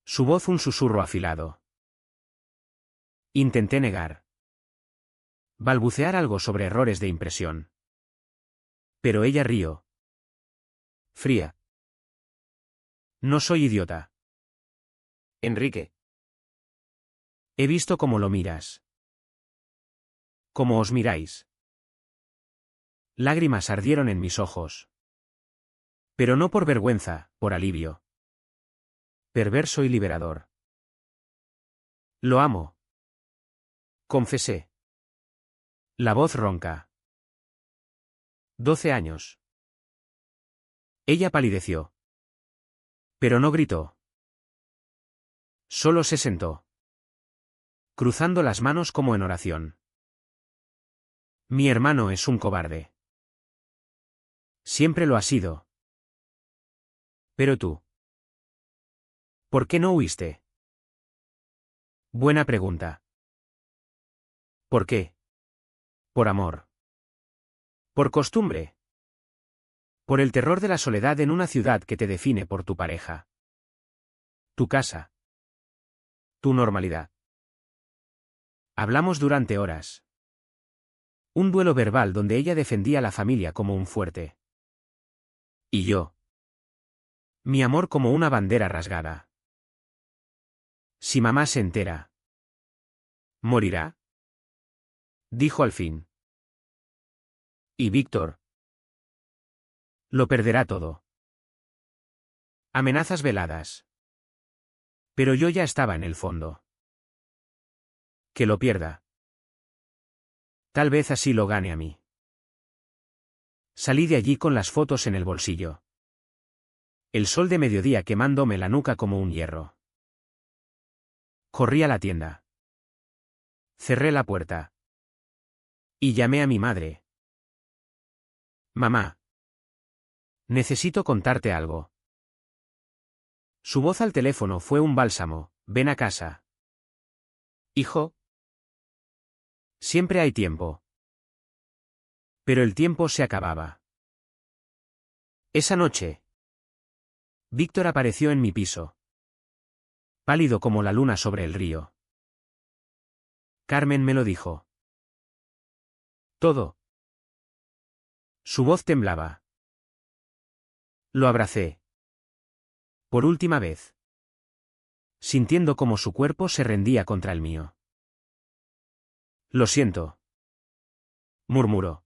Su voz un susurro afilado. Intenté negar. Balbucear algo sobre errores de impresión. Pero ella rió. Fría. No soy idiota. Enrique. He visto cómo lo miras. Cómo os miráis. Lágrimas ardieron en mis ojos. Pero no por vergüenza, por alivio. Perverso y liberador. Lo amo. Confesé. La voz ronca. 12 años. Ella palideció. Pero no gritó. Solo se sentó. Cruzando las manos como en oración. Mi hermano es un cobarde. Siempre lo ha sido. Pero tú. ¿Por qué no huiste? Buena pregunta. ¿Por qué? Por amor. Por costumbre. Por el terror de la soledad en una ciudad que te define por tu pareja. Tu casa. Tu normalidad. Hablamos durante horas. Un duelo verbal donde ella defendía a la familia como un fuerte. Y yo. Mi amor como una bandera rasgada. Si mamá se entera. ¿Morirá? Dijo al fin. Y Víctor. Lo perderá todo. Amenazas veladas. Pero yo ya estaba en el fondo. Que lo pierda. Tal vez así lo gane a mí. Salí de allí con las fotos en el bolsillo. El sol de mediodía quemándome la nuca como un hierro. Corrí a la tienda. Cerré la puerta. Y llamé a mi madre. Mamá. Necesito contarte algo. Su voz al teléfono fue un bálsamo. Ven a casa. Hijo. Siempre hay tiempo. Pero el tiempo se acababa. Esa noche. Víctor apareció en mi piso. Pálido como la luna sobre el río. Carmen me lo dijo. Todo. Su voz temblaba. Lo abracé. Por última vez. Sintiendo como su cuerpo se rendía contra el mío. Lo siento. Murmuró.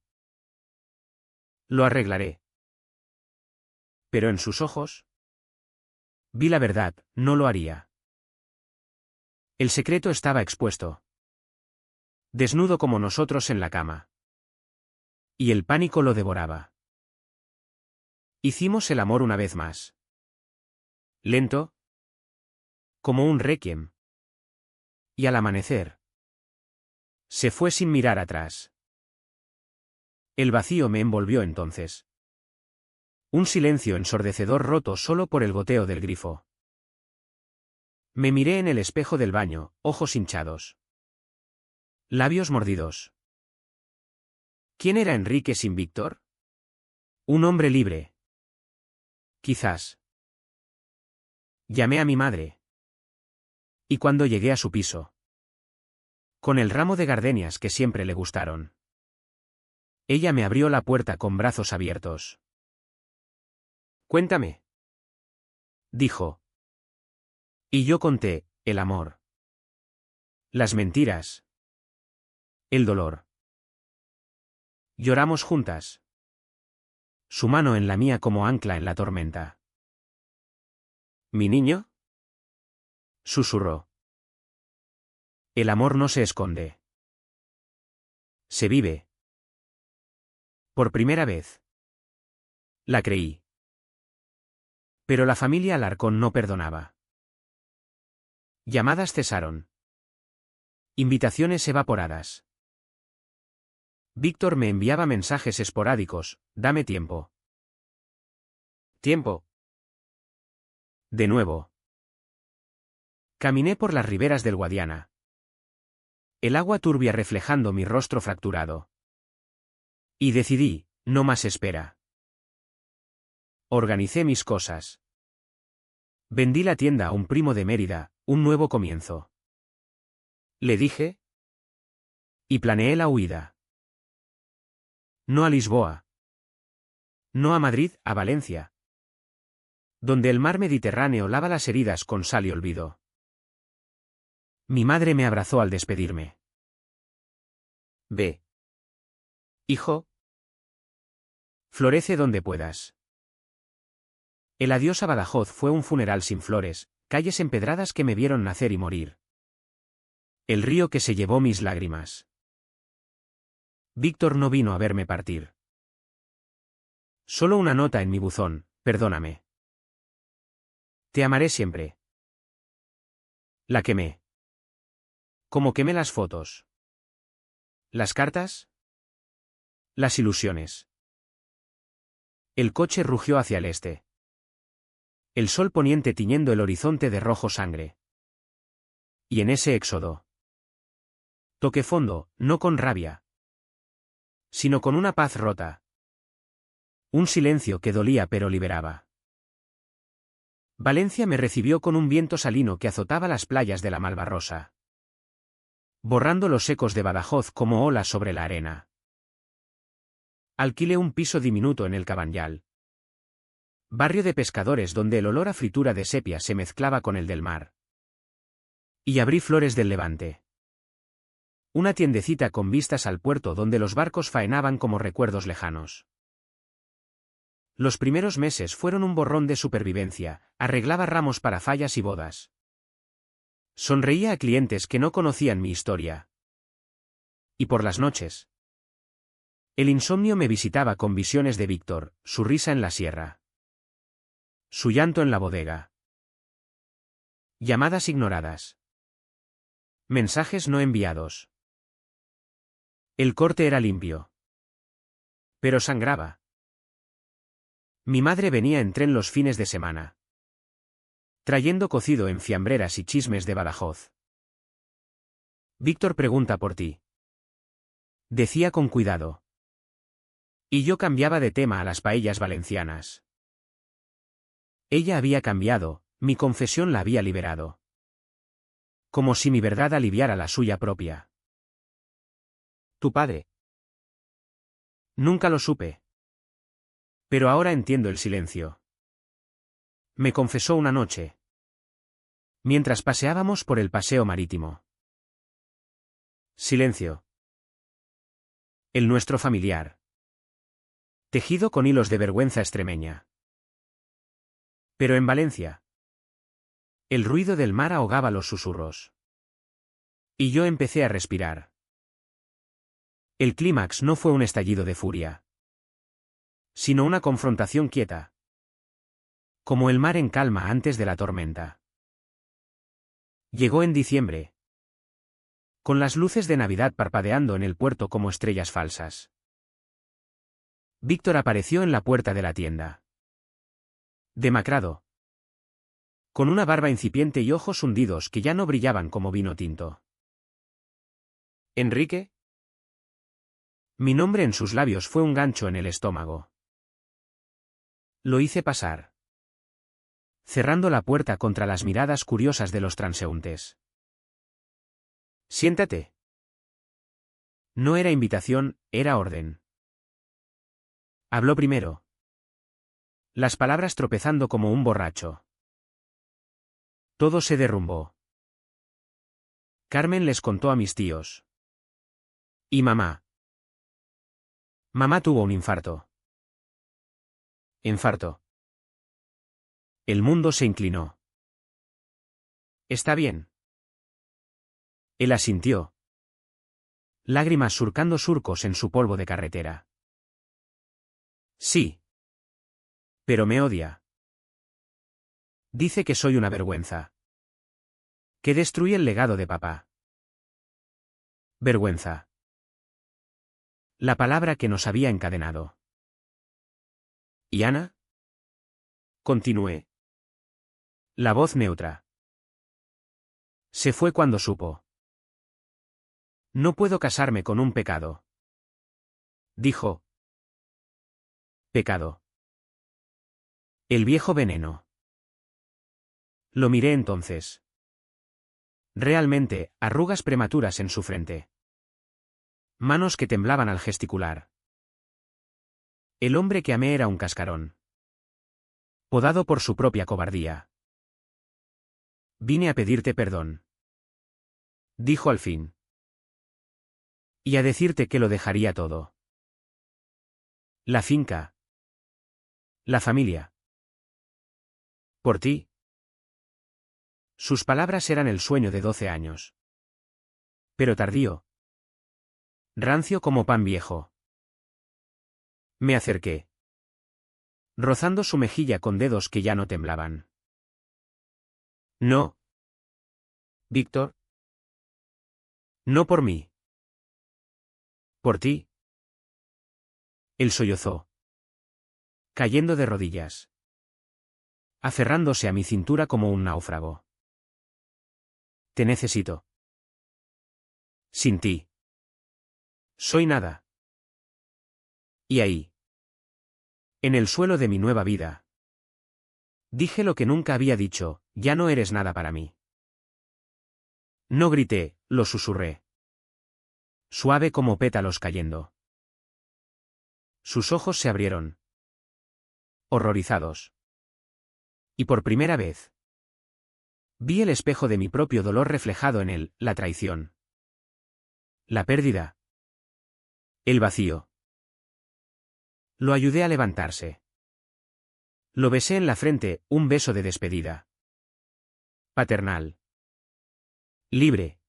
Lo arreglaré. Pero en sus ojos. Vi la verdad, no lo haría. El secreto estaba expuesto. Desnudo como nosotros en la cama. Y el pánico lo devoraba. Hicimos el amor una vez más. Lento. Como un requiem. Y al amanecer. Se fue sin mirar atrás. El vacío me envolvió entonces. Un silencio ensordecedor roto solo por el goteo del grifo. Me miré en el espejo del baño, ojos hinchados. Labios mordidos. ¿Quién era Enrique sin Víctor? Un hombre libre. Quizás. Llamé a mi madre. Y cuando llegué a su piso. Con el ramo de gardenias que siempre le gustaron. Ella me abrió la puerta con brazos abiertos. Cuéntame. Dijo. Y yo conté, el amor. Las mentiras. El dolor. Lloramos juntas. Su mano en la mía como ancla en la tormenta. ¿Mi niño? Susurró. El amor no se esconde. Se vive. Por primera vez. La creí. Pero la familia Alarcón no perdonaba. Llamadas cesaron. Invitaciones evaporadas. Víctor me enviaba mensajes esporádicos, dame tiempo. Tiempo. De nuevo. Caminé por las riberas del Guadiana. El agua turbia reflejando mi rostro fracturado. Y decidí, no más espera. Organicé mis cosas. Vendí la tienda a un primo de Mérida, un nuevo comienzo. Le dije. Y planeé la huida. No a Lisboa. No a Madrid, a Valencia. Donde el mar Mediterráneo lava las heridas con sal y olvido. Mi madre me abrazó al despedirme. Ve. Hijo. Florece donde puedas. El adiós a Badajoz fue un funeral sin flores, calles empedradas que me vieron nacer y morir. El río que se llevó mis lágrimas. Víctor no vino a verme partir. Solo una nota en mi buzón, perdóname. Te amaré siempre. La quemé. Como quemé las fotos. Las cartas. Las ilusiones. El coche rugió hacia el este. El sol poniente tiñendo el horizonte de rojo sangre. Y en ese éxodo. Toqué fondo, no con rabia. Sino con una paz rota. Un silencio que dolía pero liberaba. Valencia me recibió con un viento salino que azotaba las playas de la Malvarrosa, borrando los ecos de Badajoz como olas sobre la arena. Alquilé un piso diminuto en el Cabanyal, barrio de pescadores donde el olor a fritura de sepia se mezclaba con el del mar. Y abrí Flores del Levante, una tiendecita con vistas al puerto donde los barcos faenaban como recuerdos lejanos. Los primeros meses fueron un borrón de supervivencia, arreglaba ramos para fallas y bodas. Sonreía a clientes que no conocían mi historia. Y por las noches, el insomnio me visitaba con visiones de Víctor, su risa en la sierra, su llanto en la bodega. Llamadas ignoradas. Mensajes no enviados. El corte era limpio, pero sangraba. Mi madre venía en tren los fines de semana, trayendo cocido en fiambreras y chismes de Badajoz. Víctor pregunta por ti, decía con cuidado. Y yo cambiaba de tema a las paellas valencianas. Ella había cambiado, mi confesión la había liberado. Como si mi verdad aliviara la suya propia. ¿Tu padre? Nunca lo supe. Pero ahora entiendo el silencio. Me confesó una noche, mientras paseábamos por el paseo marítimo. Silencio. El nuestro familiar, tejido con hilos de vergüenza extremeña. Pero en Valencia, el ruido del mar ahogaba los susurros. Y yo empecé a respirar. El clímax no fue un estallido de furia, sino una confrontación quieta, como el mar en calma antes de la tormenta. Llegó en diciembre, con las luces de Navidad parpadeando en el puerto como estrellas falsas. Víctor apareció en la puerta de la tienda. Demacrado, con una barba incipiente y ojos hundidos que ya no brillaban como vino tinto. ¿Enrique? Mi nombre en sus labios fue un gancho en el estómago. Lo hice pasar, cerrando la puerta contra las miradas curiosas de los transeúntes. Siéntate. No era invitación, era orden. Habló primero, las palabras tropezando como un borracho. Todo se derrumbó. Carmen les contó a mis tíos. Y mamá. Mamá tuvo un infarto. Infarto. El mundo se inclinó. ¿Está bien? Él asintió, lágrimas surcando surcos en su polvo de carretera. Sí. Pero me odia. Dice que soy una vergüenza. Que destruye el legado de papá. Vergüenza. La palabra que nos había encadenado. ¿Y Ana? Continué. La voz neutra. Se fue cuando supo. No puedo casarme con un pecado. Dijo. Pecado. El viejo veneno. Lo miré entonces. Realmente, arrugas prematuras en su frente. Manos que temblaban al gesticular. El hombre que amé era un cascarón, podado por su propia cobardía. Vine a pedirte perdón, dijo al fin. Y a decirte que lo dejaría todo. La finca. La familia. Por ti. Sus palabras eran el sueño de 12 años. Pero tardío. Rancio como pan viejo. Me acerqué, rozando su mejilla con dedos que ya no temblaban. No. Víctor. No por mí. Por ti. Él sollozó, cayendo de rodillas, aferrándose a mi cintura como un náufrago. Te necesito. Sin ti. Soy nada. Y ahí, En el suelo de mi nueva vida. Dije lo que nunca había dicho, ya no eres nada para mí. No grité, lo susurré. Suave como pétalos cayendo. Sus ojos se abrieron. Horrorizados. Y por primera vez. Vi el espejo de mi propio dolor reflejado en él, la traición. La pérdida. El vacío. Lo ayudé a levantarse. Lo besé en la frente, un beso de despedida. Paternal. Libre.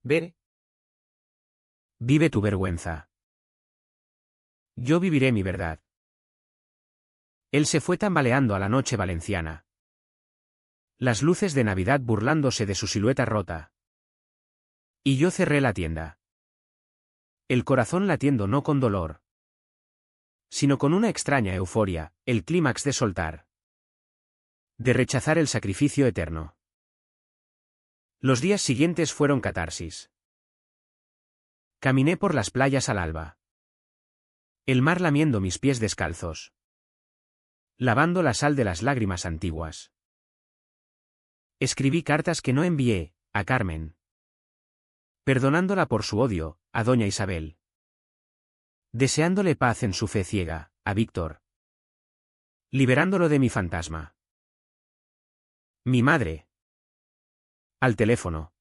Ver. Vive tu vergüenza. Yo viviré mi verdad. Él se fue tambaleando a la noche valenciana. Las luces de Navidad burlándose de su silueta rota. Y yo cerré la tienda. El corazón latiendo no con dolor, sino con una extraña euforia, el clímax de soltar. De rechazar el sacrificio eterno. Los días siguientes fueron catarsis. Caminé por las playas al alba. El mar lamiendo mis pies descalzos. Lavando la sal de las lágrimas antiguas. Escribí cartas que no envié, a Carmen. Perdonándola por su odio, a doña Isabel. Deseándole paz en su fe ciega, a Víctor. Liberándolo de mi fantasma. Mi madre. Al teléfono.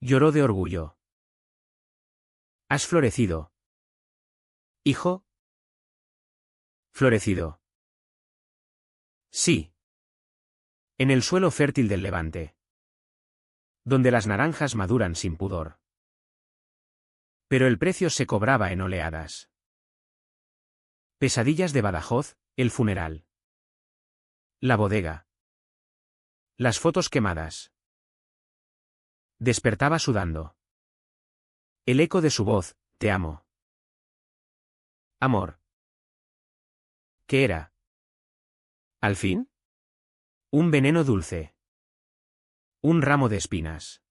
Lloró de orgullo. Has florecido. Hijo. Florecido. Sí. En el suelo fértil del Levante. Donde las naranjas maduran sin pudor. Pero el precio se cobraba en oleadas. Pesadillas de Badajoz, el funeral. La bodega. Las fotos quemadas. Despertaba sudando. El eco de su voz, te amo. Amor. ¿Qué era? ¿Al fin? Un veneno dulce. Un ramo de espinas.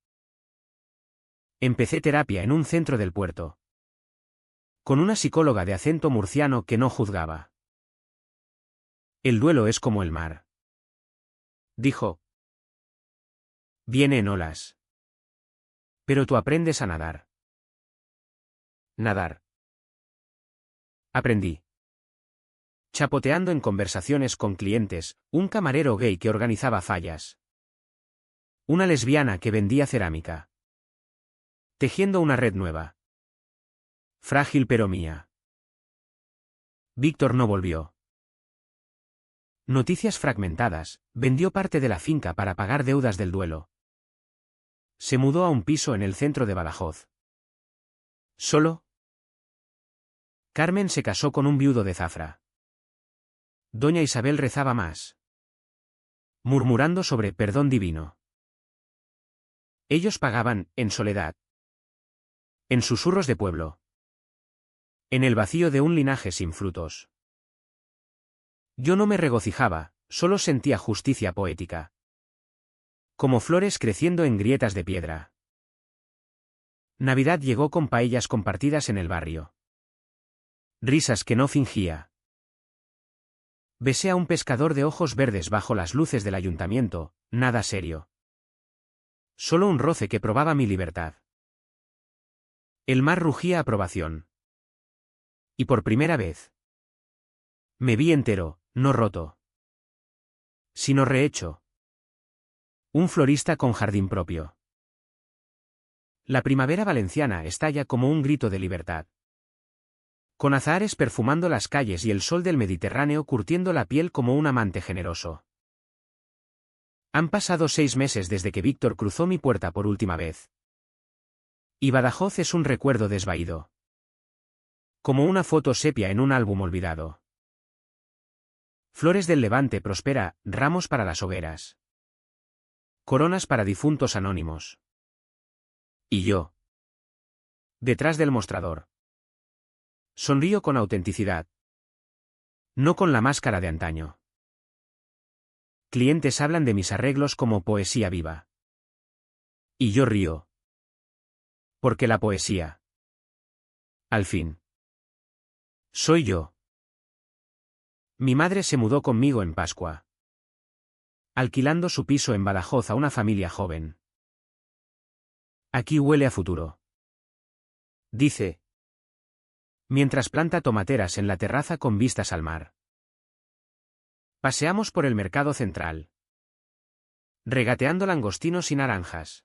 Empecé terapia en un centro del puerto. Con una psicóloga de acento murciano que no juzgaba. El duelo es como el mar. Dijo. Viene en olas. Pero tú aprendes a nadar. Nadar. Aprendí. Chapoteando en conversaciones con clientes, un camarero gay que organizaba fallas. Una lesbiana que vendía cerámica. Tejiendo una red nueva. Frágil pero mía. Víctor no volvió. Noticias fragmentadas, vendió parte de la finca para pagar deudas del duelo. Se mudó a un piso en el centro de Badajoz. ¿Solo? Carmen se casó con un viudo de Zafra. Doña Isabel rezaba más. Murmurando sobre perdón divino. Ellos pagaban, en soledad. En susurros de pueblo. En el vacío de un linaje sin frutos. Yo no me regocijaba, solo sentía justicia poética. Como flores creciendo en grietas de piedra. Navidad llegó con paellas compartidas en el barrio. Risas que no fingía. Besé a un pescador de ojos verdes bajo las luces del ayuntamiento, nada serio. Solo un roce que probaba mi libertad. El mar rugía aprobación. Y por primera vez. Me vi entero, no roto. Sino rehecho. Un florista con jardín propio. La primavera valenciana estalla como un grito de libertad. Con azahares perfumando las calles y el sol del Mediterráneo curtiendo la piel como un amante generoso. Han pasado 6 meses desde que Víctor cruzó mi puerta por última vez. Y Badajoz es un recuerdo desvaído. Como una foto sepia en un álbum olvidado. Flores del Levante prospera, ramos para las hogueras. Coronas para difuntos anónimos. Y yo. Detrás del mostrador. Sonrío con autenticidad. No con la máscara de antaño. Clientes hablan de mis arreglos como poesía viva. Y yo río. Porque la poesía. Al fin. Soy yo. Mi madre se mudó conmigo en Pascua, alquilando su piso en Badajoz a una familia joven. Aquí huele a futuro, dice, mientras planta tomateras en la terraza con vistas al mar. Paseamos por el mercado central, regateando langostinos y naranjas.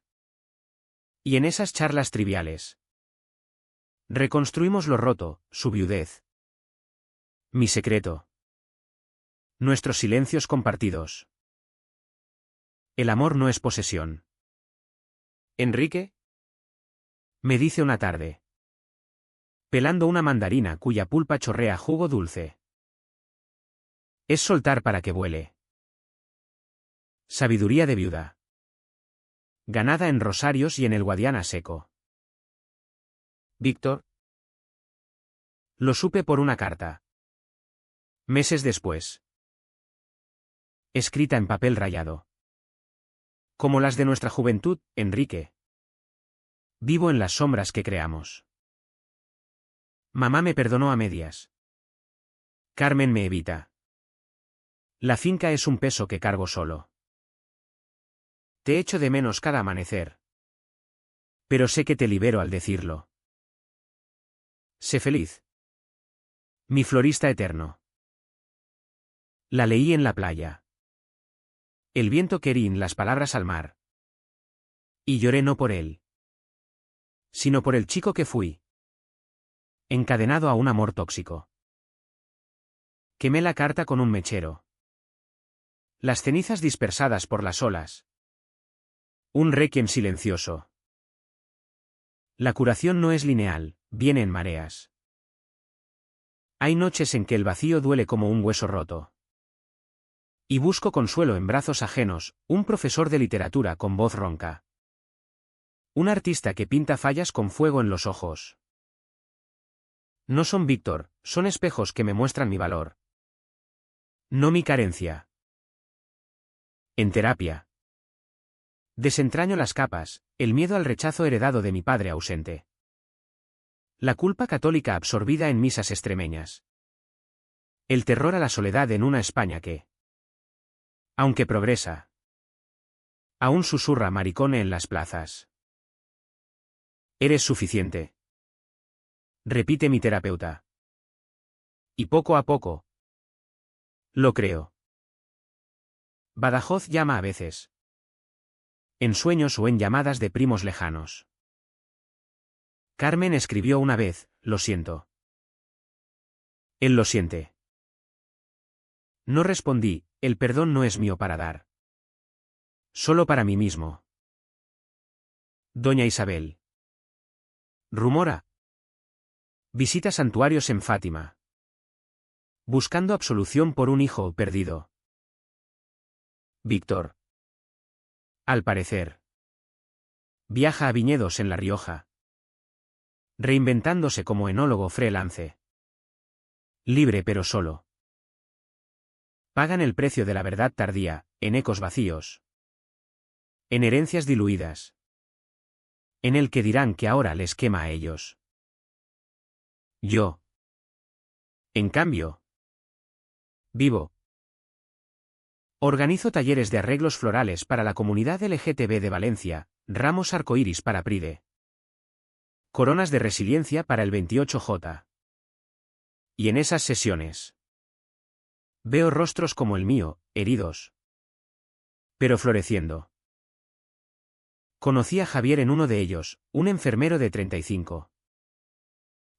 Y en esas charlas triviales, reconstruimos lo roto, su viudez, mi secreto, nuestros silencios compartidos. El amor no es posesión. Enrique, Me dice una tarde, pelando una mandarina cuya pulpa chorrea jugo dulce. Es soltar para que vuele. Sabiduría de viuda. Ganada en rosarios y en el Guadiana seco. Víctor, Lo supe por una carta. Meses después. Escrita en papel rayado. Como las de nuestra juventud, Enrique. Vivo en las sombras que creamos. Mamá me perdonó a medias. Carmen me evita. La finca es un peso que cargo solo. Te echo de menos cada amanecer. Pero sé que te libero al decirlo. Sé feliz. Mi florista eterno. La leí en la playa. El viento querín las palabras al mar. Y lloré no por él, sino por el chico que fui. Encadenado a un amor tóxico. Quemé la carta con un mechero. Las cenizas dispersadas por las olas. Un requiem silencioso. La curación no es lineal, viene en mareas. Hay noches en que el vacío duele como un hueso roto. Y busco consuelo en brazos ajenos, un profesor de literatura con voz ronca. Un artista que pinta fallas con fuego en los ojos. No son Víctor, son espejos que me muestran mi valor. No mi carencia. En terapia. Desentraño las capas, el miedo al rechazo heredado de mi padre ausente. La culpa católica absorbida en misas extremeñas. El terror a la soledad en una España que, aunque progresa, aún susurra maricone en las plazas. Eres suficiente. Repite mi terapeuta. Y poco a poco. Lo creo. Badajoz llama a veces. En sueños o en llamadas de primos lejanos. Carmen escribió una vez, lo siento. Él lo siente. No respondí, el perdón no es mío para dar. Solo para mí mismo. Doña Isabel. Rumora. Visita santuarios en Fátima. Buscando absolución por un hijo perdido. Víctor. Al parecer. Viaja a viñedos en La Rioja. Reinventándose como enólogo freelance. Libre pero solo. Pagan el precio de la verdad tardía, en ecos vacíos. En herencias diluidas. En el que dirán que ahora les quema a ellos. Yo. En cambio. Vivo. Organizo talleres de arreglos florales para la comunidad LGTB de Valencia, ramos arcoíris para Pride. Coronas de resiliencia para el 28J. Y en esas sesiones. Veo rostros como el mío, heridos. Pero floreciendo. Conocí a Javier en uno de ellos, un enfermero de 35.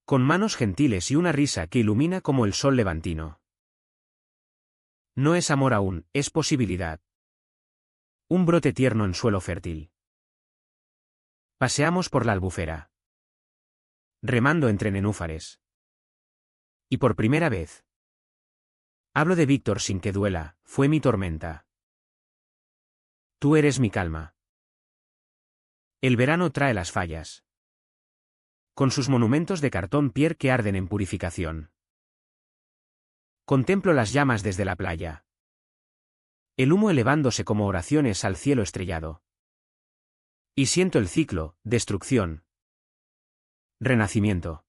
Con manos gentiles y una risa que ilumina como el sol levantino. No es amor aún, es posibilidad. Un brote tierno en suelo fértil. Paseamos por la Albufera. Remando entre nenúfares. Y por primera vez. Hablo de Víctor sin que duela, fue mi tormenta. Tú eres mi calma. El verano trae las fallas. Con sus monumentos de cartón Pierre que arden en purificación. Contemplo las llamas desde la playa. El humo elevándose como oraciones al cielo estrellado. Y siento el ciclo, destrucción. Renacimiento.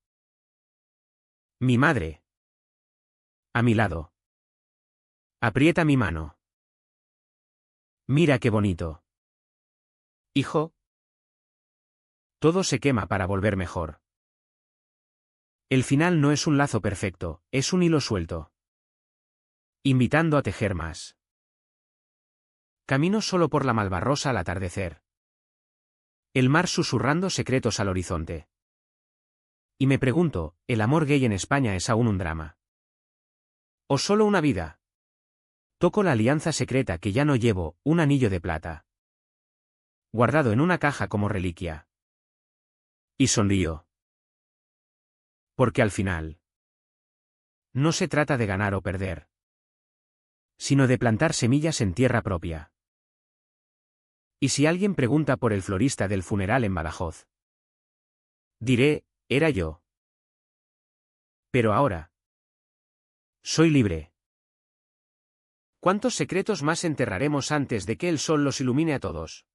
Mi madre. A mi lado. Aprieta mi mano. Mira qué bonito. Hijo. Todo se quema para volver mejor. El final no es un lazo perfecto, es un hilo suelto. Invitando a tejer más. Camino solo por la Malvarrosa al atardecer. El mar susurrando secretos al horizonte. Y me pregunto, ¿el amor gay en España es aún un drama? ¿O solo una vida? Toco la alianza secreta que ya no llevo, un anillo de plata. Guardado en una caja como reliquia. Y sonrío. Porque al final. No se trata de ganar o perder. Sino de plantar semillas en tierra propia. Y si alguien pregunta por el florista del funeral en Badajoz. Diré, era yo. Pero ahora. Soy libre. ¿Cuántos secretos más enterraremos antes de que el sol los ilumine a todos?